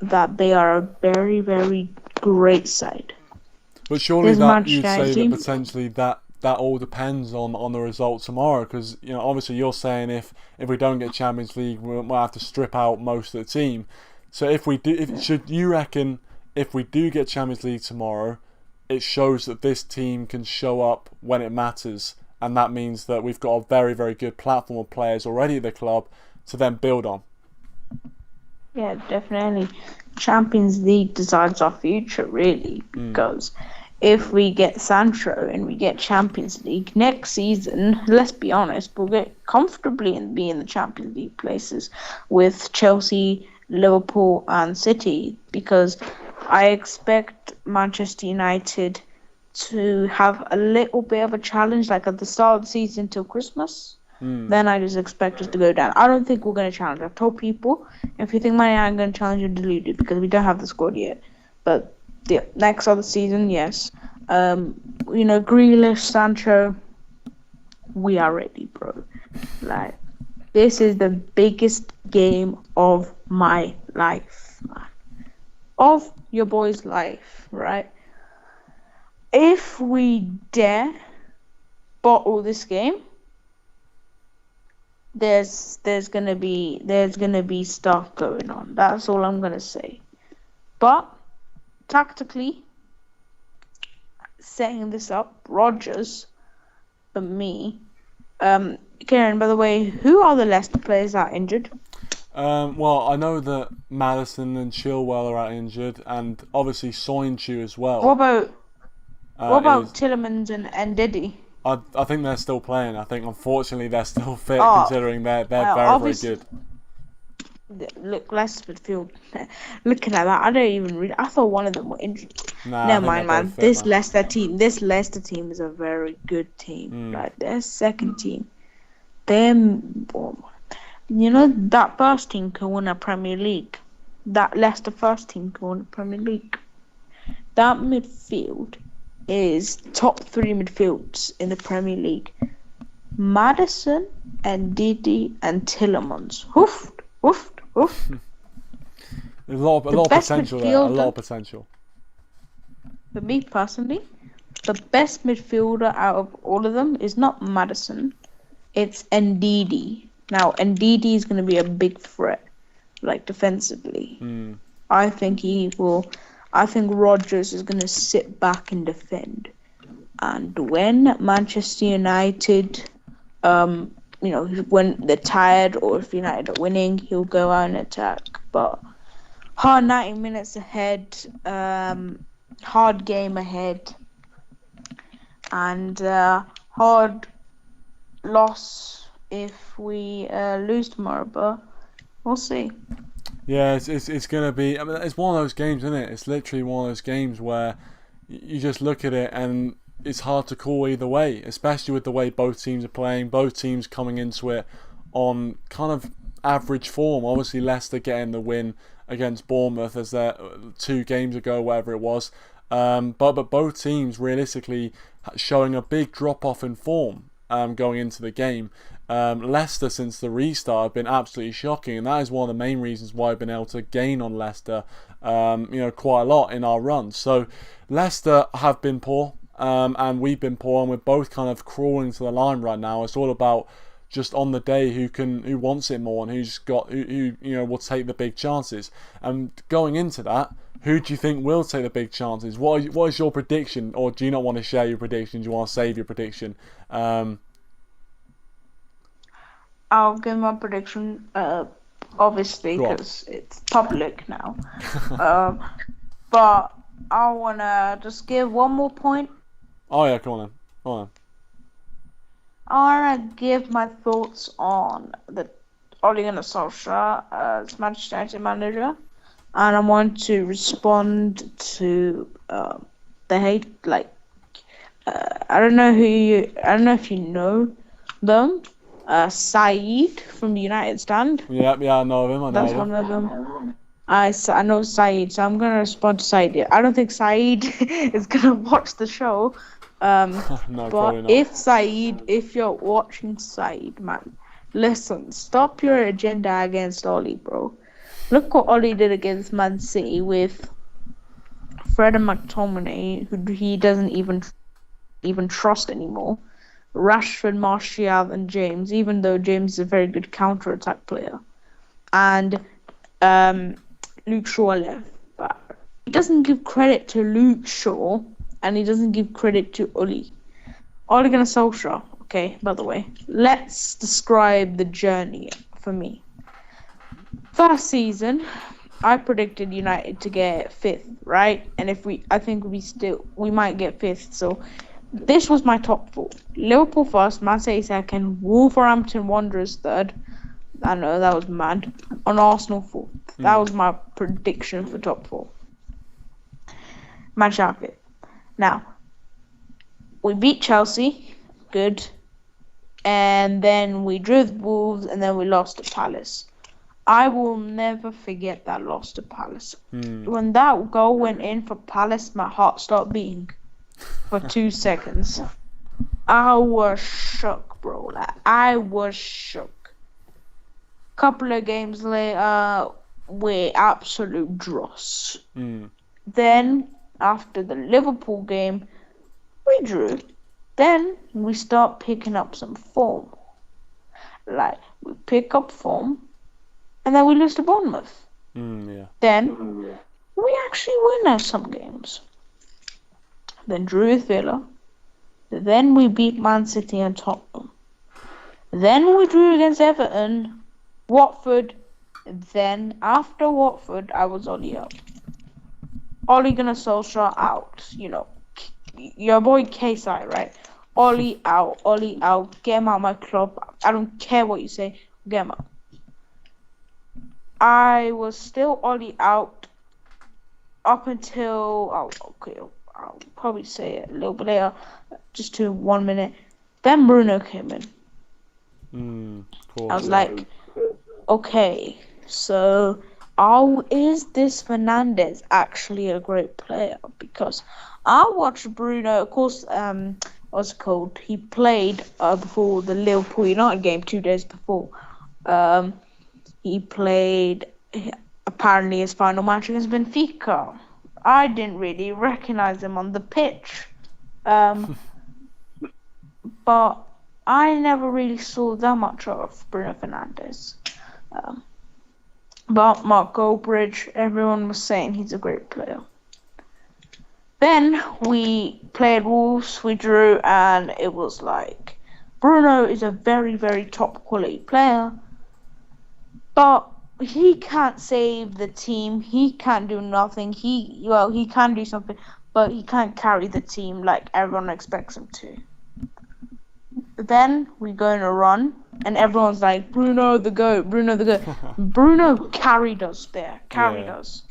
[SPEAKER 3] that they are a very, very great side.
[SPEAKER 1] But surely
[SPEAKER 3] This
[SPEAKER 1] that you'd
[SPEAKER 3] Manchester
[SPEAKER 1] say
[SPEAKER 3] team.
[SPEAKER 1] that potentially that all depends on the result tomorrow, because obviously you're saying if we don't get Champions League, we'll have to strip out most of the team. So if we do, should you reckon if we do get Champions League tomorrow, it shows that this team can show up when it matters, and that means that we've got a very, very good platform of players already at the club to then build on.
[SPEAKER 3] Yeah, definitely. Champions League decides our future, really, because if we get Sancho and we get Champions League next season, let's be honest, we'll get comfortably and be in the Champions League places with Chelsea, Liverpool, and City, because I expect Manchester United to have a little bit of a challenge, like at the start of the season till Christmas. Then I just expect us to go down. I don't think we're going to challenge. I've told people, if you think Man United are going to challenge, you're deluded, because we don't have the squad yet. But the next other season, yes. Grealish, Sancho, we are ready, bro. Like, this is the biggest game of my life, man. Of your boy's life, right? If we dare bottle this game, there's gonna be stuff going on. That's all I'm gonna say. But tactically, setting this up, Rodgers, for me. Kieran, by the way, who are the Leicester players that are injured?
[SPEAKER 1] Well, I know that Maddison and Chilwell are out injured, and obviously Soyuncu as well.
[SPEAKER 3] What about Tielemans and Diddy?
[SPEAKER 1] I think they're still playing. I think unfortunately they're still fit, considering they're very good.
[SPEAKER 3] Look, Leicester midfield. Looking at that, I don't even read. I thought one of them were injured. Never mind, man. This Leicester team is a very good team. Like their second team, that first team can win a Premier League. That Leicester first team can win a Premier League. That midfield is top 3 midfields in the Premier League. Maddison and Didi and Tielemans. Woof, woof, woof.
[SPEAKER 1] There's a lot of potential there. A lot of potential.
[SPEAKER 3] For me personally, the best midfielder out of all of them is not Maddison. It's Ndidi. Now, Ndidi is going to be a big threat, like defensively. I think Rodgers is going to sit back and defend. And when Manchester United, when they're tired or if United are winning, he'll go out and attack. But hard 90 minutes ahead, hard game ahead, and hard loss if we lose tomorrow. But we'll see.
[SPEAKER 1] Yeah, it's gonna be. I mean, it's one of those games, isn't it? It's literally one of those games where you just look at it and it's hard to call either way, especially with the way both teams are playing. Both teams coming into it on kind of average form. Obviously, Leicester getting the win against Bournemouth as their 2 games ago, whatever it was. But both teams realistically showing a big drop off in form going into the game. Leicester since the restart have been absolutely shocking, and that is one of the main reasons why I've been able to gain on Leicester quite a lot in our run. So Leicester have been poor, and we've been poor, and we're both kind of crawling to the line right now. It's all about just on the day who wants it more and who will take the big chances. And going into that, who do you think will take the big chances? What is your prediction, or do you not want to share your prediction? Do you want to save your prediction?
[SPEAKER 3] I'll give my prediction, obviously, because it's public now. But I want to just give one more point.
[SPEAKER 1] Oh, yeah, come on then.
[SPEAKER 3] I want to give my thoughts on the Ole Gunnar Solskjaer as Manchester United manager. And I want to respond to the hate. Like, I don't know if you know them. Saeed from the United Stand.
[SPEAKER 1] Yeah, I know him.
[SPEAKER 3] That's one of them. I know Saeed, so I'm gonna respond to Saeed. I don't think Saeed is gonna watch the show.
[SPEAKER 1] No,
[SPEAKER 3] but if you're watching Saeed, man, listen, stop your agenda against Ole, bro. Look what Ole did against Man City with Fred and McTominay, who he doesn't even trust anymore. Rashford, Martial, and James, even though James is a very good counter-attack player. And Luke Shaw left. But he doesn't give credit to Luke Shaw, and he doesn't give credit to Ole Gunnar Solskjaer. Okay, by the way, let's describe the journey for me. First season, I predicted United to get 5th, right? And I think we might get 5th. So this was my top 4: Liverpool first, Man City second, Wolverhampton Wanderers third. I know that was mad. On Arsenal 4th. That was my prediction for top 4. Manchester 5th. Now, we beat Chelsea, good, and then we drew the Wolves, and then we lost to Palace. I will never forget that loss to Palace. When that goal went in for Palace, my heart stopped beating for 2 seconds. I was shook, bro. Like, I was shook. Couple of games later, we're absolute dross. Then, after the Liverpool game, we drew. Then we start picking up some form. Like, we pick up form, and then we lose to Bournemouth. Then we actually win some games. Then drew with Villa. Then we beat Man City and Tottenham. Then we drew against Everton, Watford. Then after Watford, I was Ole out. Ole Gunnar Solskjaer out. You know, your boy KSI, right? Ole out. Ole out. Get him out of my club. I don't care what you say. Get him out. I was still Ole out up until I'll probably say it a little bit later, just to 1 minute. Then Bruno came in. I was like, okay, so is this Fernandes actually a great player? Because I watched Bruno, of course, what's it called? He played before the Liverpool United game 2 days before. He played apparently his final match against Benfica. I didn't really recognize him on the pitch. But I never really saw that much of Bruno Fernandes. But Mark Goldbridge, everyone was saying he's a great player. Then we played Wolves, we drew, and it was like, Bruno is a very, very top quality player, but he can't save the team. He can't do nothing. He can do something, but he can't carry the team like everyone expects him to. Then we go on a run, and everyone's like, Bruno the GOAT, Bruno the GOAT. Bruno carried us there, us.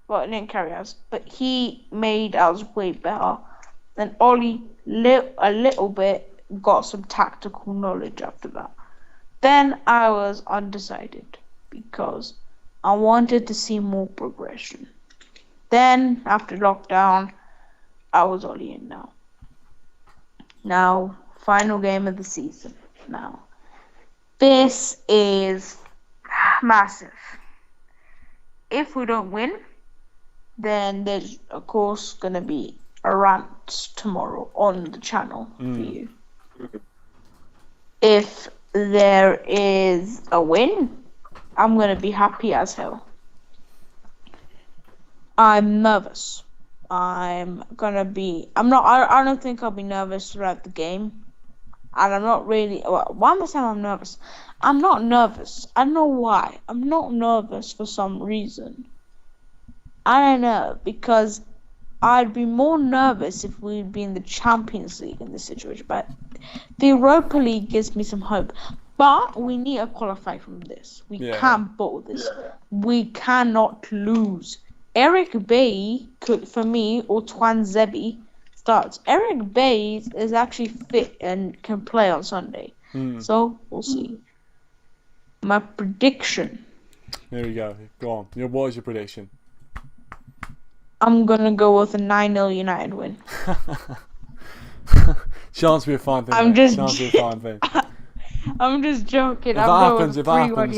[SPEAKER 3] Well, he didn't carry us, but he made us way better. Then Ole, a little bit, got some tactical knowledge after that. Then I was undecided, because I wanted to see more progression. Then, after lockdown, I was Ole in now. Now, final game of the season. Now, this is massive. If we don't win, then there's, of course, going to be a rant tomorrow on the channel for you. If there is a win, I'm going to be happy as hell. I'm nervous. I don't think I'll be nervous throughout the game. And I'm not really, why am I saying I'm nervous? I'm not nervous. I don't know why. I'm not nervous for some reason. I don't know, because I'd be more nervous if we'd be in the Champions League in this situation. But the Europa League gives me some hope. But we need to qualify from this. We can't bottle this. We cannot lose. Eric Bailly could, for me, or Twan Zebi starts. Eric Bailly is actually fit and can play on Sunday. So, we'll see. My prediction.
[SPEAKER 1] There we go. Go on. What is your prediction?
[SPEAKER 3] I'm going to go with a 9-0 United win.
[SPEAKER 1] Chance to be a fine thing.
[SPEAKER 3] I'm just joking.
[SPEAKER 1] If that happens,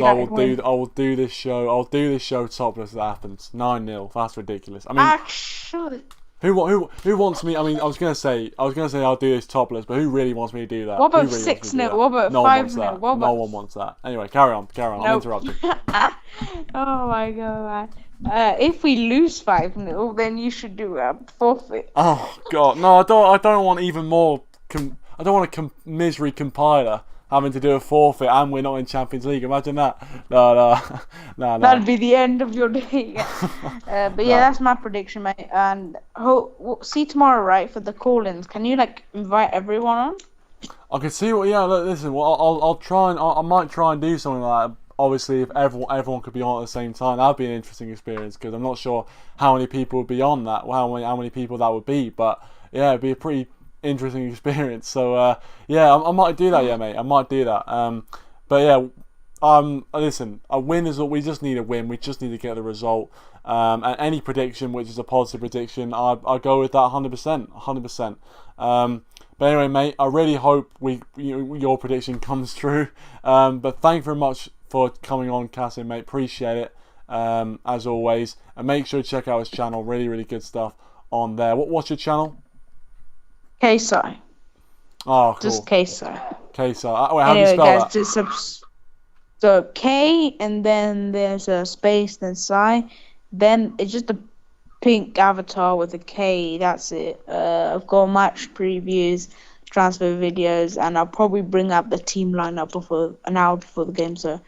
[SPEAKER 1] I will do this show. I'll do this show topless. If that happens, 9-0. That's ridiculous. I mean,
[SPEAKER 3] actually,
[SPEAKER 1] who wants me? I mean, I was gonna say I'll do this topless, but who really wants me to do that?
[SPEAKER 3] what about
[SPEAKER 1] Who really wants me to do
[SPEAKER 3] 6-0?
[SPEAKER 1] that?
[SPEAKER 3] What about
[SPEAKER 1] No one
[SPEAKER 3] 5-0?
[SPEAKER 1] wants that.
[SPEAKER 3] What about...
[SPEAKER 1] No one wants that. Anyway, carry on. I'm
[SPEAKER 3] Nope.
[SPEAKER 1] interrupting.
[SPEAKER 3] Oh my god. If we lose 5-0, then you should do a forfeit.
[SPEAKER 1] Oh god, no! I don't want even more. I don't want a misery compiler having to do a forfeit, and we're not in Champions League. Imagine that. No.
[SPEAKER 3] That'd be the end of your day. But yeah, that's my prediction, mate. And we'll see tomorrow, right, for the call-ins. Can you invite everyone on?
[SPEAKER 1] I can see what. Yeah, look, listen. Well, I'll try and I might try and do something like that. Obviously, if everyone could be on at the same time, that'd be an interesting experience, because I'm not sure how many people would be on that, how many people that would be. But yeah, it'd be a pretty interesting experience. So yeah, I might do that. Yeah, mate, I might do that. But yeah, listen, a win is what we just need. A win. We just need to get the result. And any prediction which is a positive prediction, I go with that 100%. But anyway, mate, I really hope your prediction comes true. But thank you very much for coming on, Kasim, mate. Appreciate it, as always. And make sure to check out his channel. Really, really good stuff on there. What's your channel?
[SPEAKER 3] KSI.
[SPEAKER 1] Oh, cool.
[SPEAKER 3] Just KSI.
[SPEAKER 1] KSI. Wait, how do you spell that?
[SPEAKER 3] So K, and then there's a space, then Psi. Then it's just a pink avatar with a K. That's it. I've got match previews, transfer videos, and I'll probably bring up the team lineup an hour before the game. So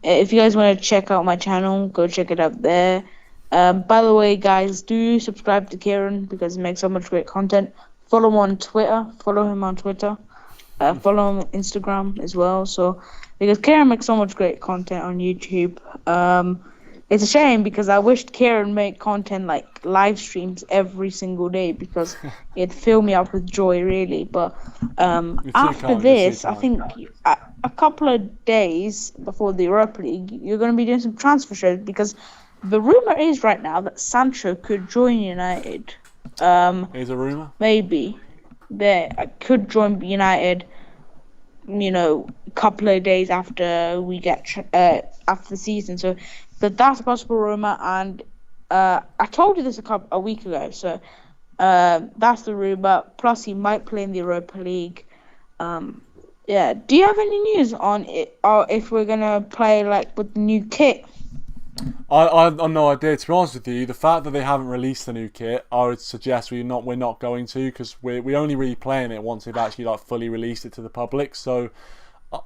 [SPEAKER 3] if you guys want to check out my channel, go check it out there. By the way, guys, do subscribe to Kieran, because he makes so much great content. Follow him on Twitter. Follow him on Instagram as well. So because Kieran makes so much great content on YouTube. It's a shame, because I wished Kieran made content like live streams every single day, because it'd fill me up with joy, really. But after this, I think a couple of days before the Europa League, you're going to be doing some transfer shows, because the rumor is right now that Sancho could join United.
[SPEAKER 1] Is a rumor? Maybe.
[SPEAKER 3] I could join United, a couple of days after we get after the season. So that's a possible rumor, and I told you this a week ago. So that's the rumor. Plus, he might play in the Europa League. Yeah. Do you have any news on it, or if we're gonna play with the new kit?
[SPEAKER 1] I have no idea. To be honest with you, the fact that they haven't released the new kit, I would suggest we're not going to, because we're only really playing it once they've actually fully released it to the public. So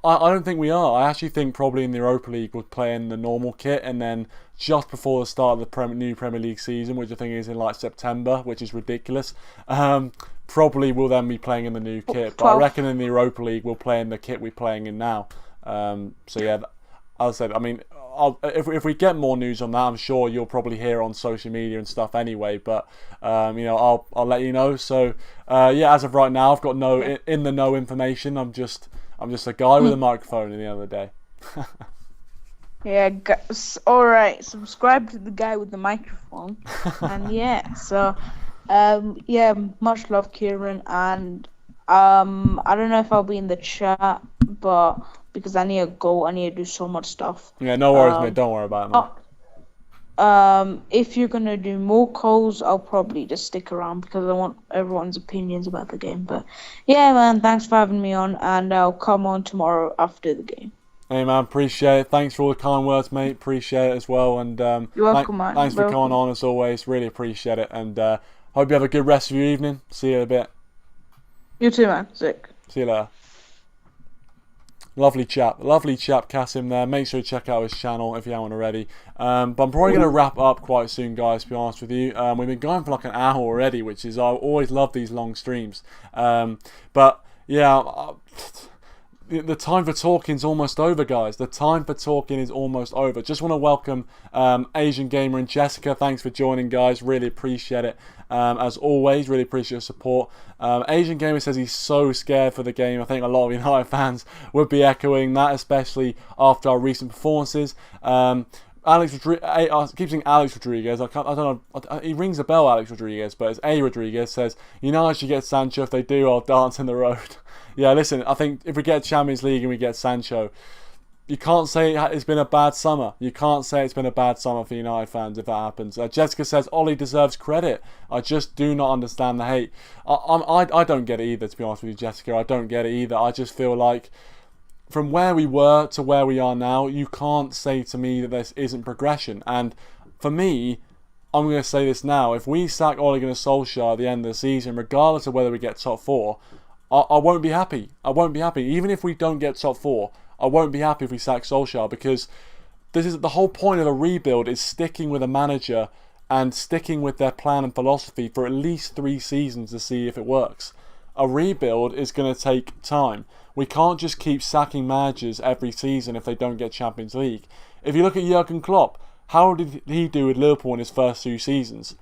[SPEAKER 1] I don't think we are. I actually think probably in the Europa League we'll play in the normal kit, and then just before the start of the new Premier League season, which I think is in September, which is ridiculous, probably we'll then be playing in the new kit. But I reckon in the Europa League we'll play in the kit we're playing in now. So yeah, as I said, I mean, if we get more news on that, I'm sure you'll probably hear on social media and stuff anyway. But I'll let you know. So yeah, as of right now, I've got no in the know information. I'm just a guy with a microphone at the end of the day.
[SPEAKER 3] Yeah, all right. Subscribe to the guy with the microphone, and yeah. So yeah, much love, Kieran, and I don't know if I'll be in the chat, but because I need to go, I need to do so much stuff.
[SPEAKER 1] Yeah, no worries, mate. Don't worry about it, mate.
[SPEAKER 3] If you're gonna do more calls, I'll probably just stick around, because I want everyone's opinions about the game. But yeah, man, thanks for having me on, and I'll come on tomorrow after the game.
[SPEAKER 1] Hey, man, appreciate it. Thanks for all the kind words, mate. Appreciate it as well. And
[SPEAKER 3] you're welcome, man.
[SPEAKER 1] Thanks for coming on as always. Really appreciate it. And hope you have a good rest of your evening. See you in a bit.
[SPEAKER 3] You too, man. Sick.
[SPEAKER 1] See you later. Lovely chap, Kasim there. Make sure to check out his channel if you haven't already. But I'm probably going to wrap up quite soon, guys, to be honest with you. We've been going for an hour already, which is, I always love these long streams. But yeah, the time for talking is almost over, guys. The time for talking is almost over. Just want to welcome Asian Gamer and Jessica. Thanks for joining, guys. Really appreciate it. As always, really appreciate your support. Asian Gamer says he's so scared for the game. I think a lot of United fans would be echoing that, especially after our recent performances. I keep saying Alex Rodriguez. I don't know. He rings a bell, Alex Rodriguez, but it's A. Rodriguez says, United should get Sancho. If they do, I'll dance in the road. Yeah, listen, I think if we get Champions League and we get Sancho, you can't say it's been a bad summer. You can't say it's been a bad summer for United fans if that happens. Jessica says, Ole deserves credit. I just do not understand the hate. I don't get it either, to be honest with you, Jessica. I don't get it either. I just feel like from where we were to where we are now, you can't say to me that this isn't progression. And for me, I'm going to say this now. If we sack Ole Gunnar Solskjaer at the end of the season, regardless of whether we get top 4, I won't be happy. I won't be happy. Even if we don't get top 4, I won't be happy if we sack Solskjaer, because this is the whole point of a rebuild, is sticking with a manager and sticking with their plan and philosophy for at least 3 seasons to see if it works. A rebuild is going to take time. We can't just keep sacking managers every season if they don't get Champions League. If you look at Jurgen Klopp, how did he do with Liverpool in his first 2 seasons?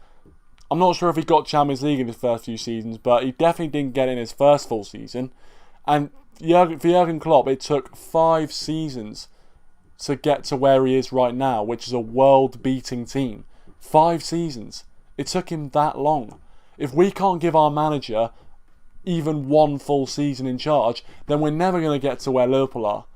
[SPEAKER 1] I'm not sure if he got Champions League in his first few seasons, but he definitely didn't get it in his first full season. And for Jurgen Klopp, it took 5 seasons to get to where he is right now, which is a world-beating team. 5 seasons. It took him that long. If we can't give our manager even 1 full season in charge, then we're never going to get to where Liverpool are.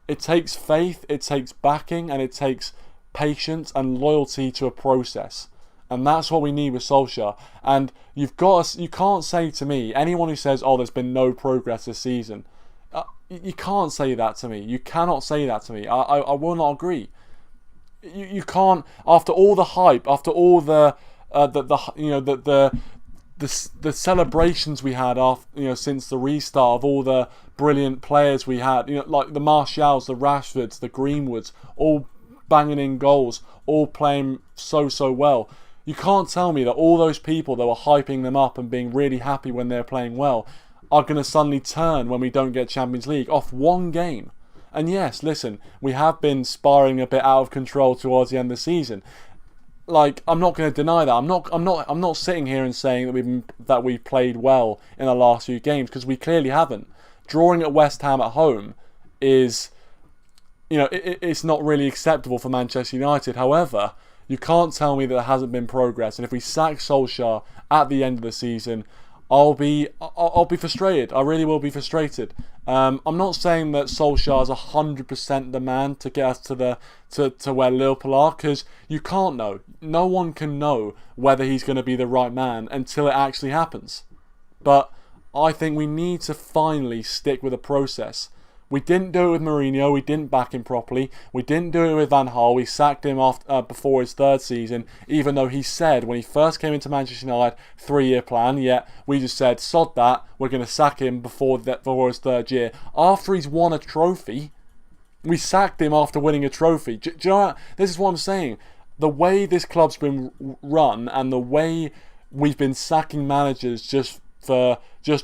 [SPEAKER 1] It takes faith, it takes backing, and it takes patience and loyalty to a process. And that's what we need with Solskjaer. And you can't say to me, anyone who says, there's been no progress this season, you can't say that to me. You cannot say that to me. I will not agree. You can't, after all the hype, after all the celebrations we had after, since the restart of all the brilliant players we had, like the Martials, the Rashfords, the Greenwoods, all banging in goals, all playing so well. You can't tell me that all those people that were hyping them up and being really happy when they're playing well are going to suddenly turn when we don't get Champions League off 1 game. And yes, listen, we have been spiraling a bit out of control towards the end of the season. Like, I'm not going to deny that. I'm not sitting here and saying that we've played well in the last few games, because we clearly haven't. Drawing at West Ham at home is, it's not really acceptable for Manchester United. However, you can't tell me that there hasn't been progress. And if we sack Solskjaer at the end of the season, I'll be frustrated. I really will be frustrated. I'm not saying that Solskjaer is 100% the man to get us to where Liverpool are, because you can't know. No one can know whether he's going to be the right man until it actually happens. But I think we need to finally stick with the process. We didn't do it with Mourinho. We didn't back him properly. We didn't do it with Van Gaal. We sacked him before his 3rd season, even though he said when he first came into Manchester United, 3-year plan. Yet we just said, sod that. We're going to sack him before his 3rd year. After he's won a trophy, we sacked him after winning a trophy. Do you know what? This is what I'm saying. The way this club's been run and the way we've been sacking managers just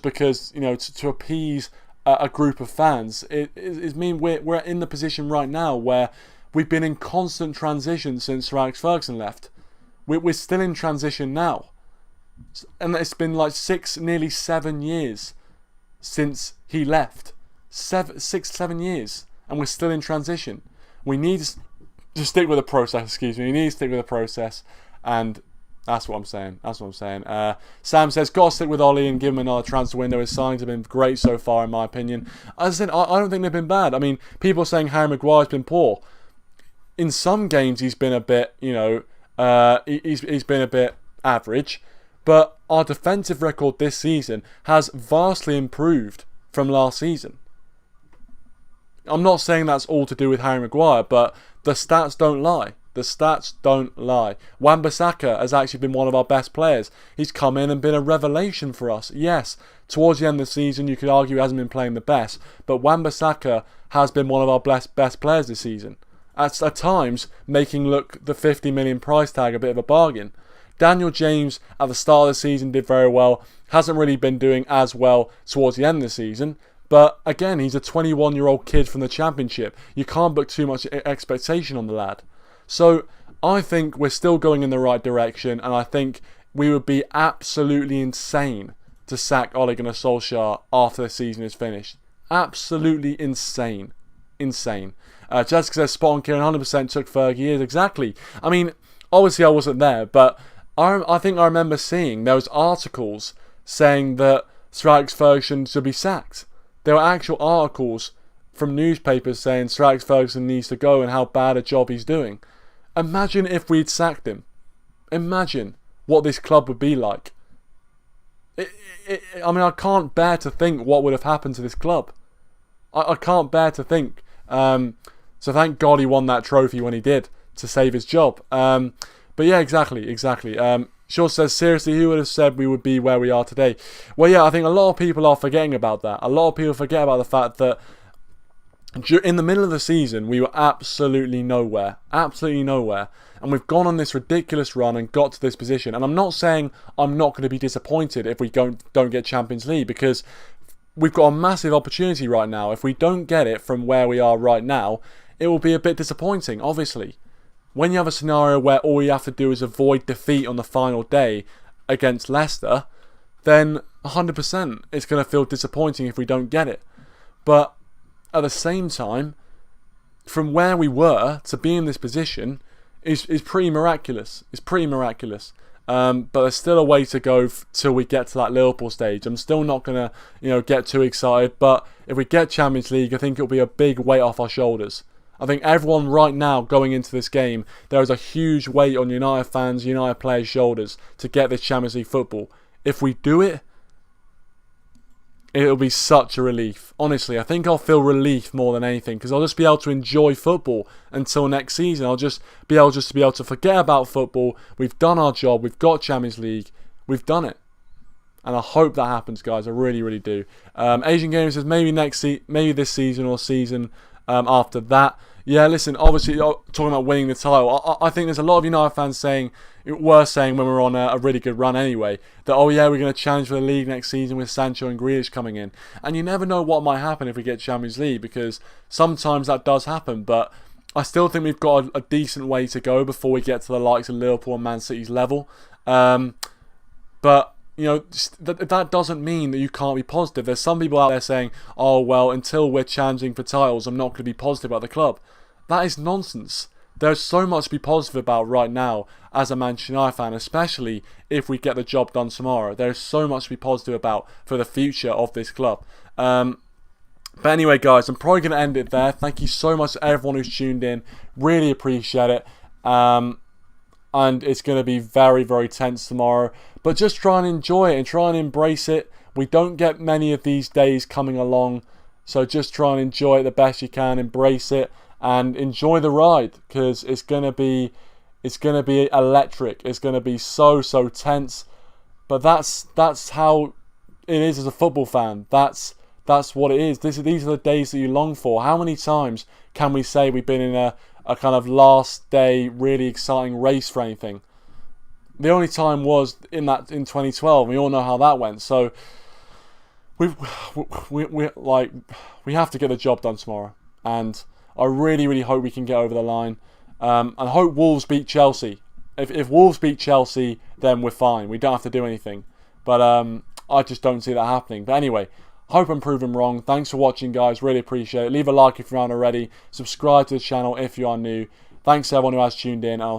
[SPEAKER 1] because to appease a group of fans, it mean we're in the position right now where we've been in constant transition since Sir Alex Ferguson left. We're still in transition now, and it's been like nearly 7 years since he left. 7 years, and we're still in transition. We need to stick with the process. We need to stick with the process, and that's what I'm saying. Sam says, got to stick with Ole and give him another transfer window. His signings have been great so far, in my opinion. As I said, I don't think they've been bad. I mean, people are saying Harry Maguire's been poor. In some games, he's been a bit, he's been a bit average. But our defensive record this season has vastly improved from last season. I'm not saying that's all to do with Harry Maguire, but the stats don't lie. The stats don't lie. Wan-Bissaka has actually been one of our best players. He's come in and been a revelation for us. Yes, towards the end of the season, you could argue he hasn't been playing the best, but Wan-Bissaka has been one of our best players this season. At times, making look the 50 million price tag a bit of a bargain. Daniel James, at the start of the season, did very well. Hasn't really been doing as well towards the end of the season. But again, he's a 21-year-old kid from the Championship. You can't put too much expectation on the lad. So I think we're still going in the right direction, and I think we would be absolutely insane to sack Ole Gunnar Solskjaer after the season is finished. Absolutely insane. insane. Jessica says, spot on, Kieran, 100% took Fergie years. Exactly. I mean, obviously I wasn't there, but I think I remember seeing those articles saying that Sir Alex Ferguson should be sacked. There were actual articles from newspapers saying Sir Alex Ferguson needs to go and how bad a job he's doing. Imagine if we'd sacked him. Imagine what this club would be like. I mean, I can't bear to think what would have happened to this club. I can't bear to think. So thank God he won that trophy when he did to save his job. But yeah, exactly. Shaw says, seriously, who would have said we would be where we are today? Well, yeah, I think a lot of people are forgetting about that. A lot of people forget about the fact that in the middle of the season, we were absolutely nowhere. And we've gone on this ridiculous run and got to this position. And I'm not saying I'm not going to be disappointed if we don't get Champions League, because we've got a massive opportunity right now. If we don't get it from where we are right now, it will be a bit disappointing, obviously. When you have a scenario where all you have to do is avoid defeat on the final day against Leicester, then 100% it's going to feel disappointing if we don't get it. But at the same time, from where we were to be in this position is pretty miraculous. It's pretty miraculous. But there's still a way to go till we get to that Liverpool stage. I'm still not going to get too excited. But if we get Champions League, I think it'll be a big weight off our shoulders. I think everyone right now going into this game, there is a huge weight on United fans, United players' shoulders to get this Champions League football. If we do it, it'll be such a relief. Honestly, I think I'll feel relief more than anything, because I'll just be able to enjoy football until next season. I'll just be able to forget about football. We've done our job. We've got Champions League. We've done it. And I hope that happens, guys. I really, really do. Asian Gamer says maybe maybe this season or season after that. Yeah, listen, obviously, talking about winning the title, I think there's a lot of United fans saying when we were on a really good run anyway, that, oh yeah, we're going to challenge for the league next season with Sancho and Grealish coming in. And you never know what might happen if we get Champions League, because sometimes that does happen, but I still think we've got a decent way to go before we get to the likes of Liverpool and Man City's level. But that doesn't mean that you can't be positive. There's some people out there saying, oh, well, until we're challenging for titles, I'm not going to be positive about the club. That is nonsense. There's so much to be positive about right now as a Manchester United fan, especially if we get the job done tomorrow. There's so much to be positive about for the future of this club. But anyway, guys, I'm probably going to end it there. Thank you so much to everyone who's tuned in. Really appreciate it. And it's going to be very, very tense tomorrow. But just try and enjoy it and try and embrace it. We don't get many of these days coming along. So just try and enjoy it the best you can. Embrace it and enjoy the ride, because it's going to be electric. It's going to be so tense. But that's how it is as a football fan. That's what it is. These are the days that you long for. How many times can we say we've been in a kind of last day really exciting race for anything? The only time was in 2012. We all know how that went. So we have to get the job done tomorrow, and I really, really hope we can get over the line. And I hope Wolves beat Chelsea. If Wolves beat Chelsea, then we're fine. We don't have to do anything. But I just don't see that happening. But anyway, hope I'm proven wrong. Thanks for watching, guys. Really appreciate it. Leave a like if you aren't already. Subscribe to the channel if you are new. Thanks to everyone who has tuned in. And I'll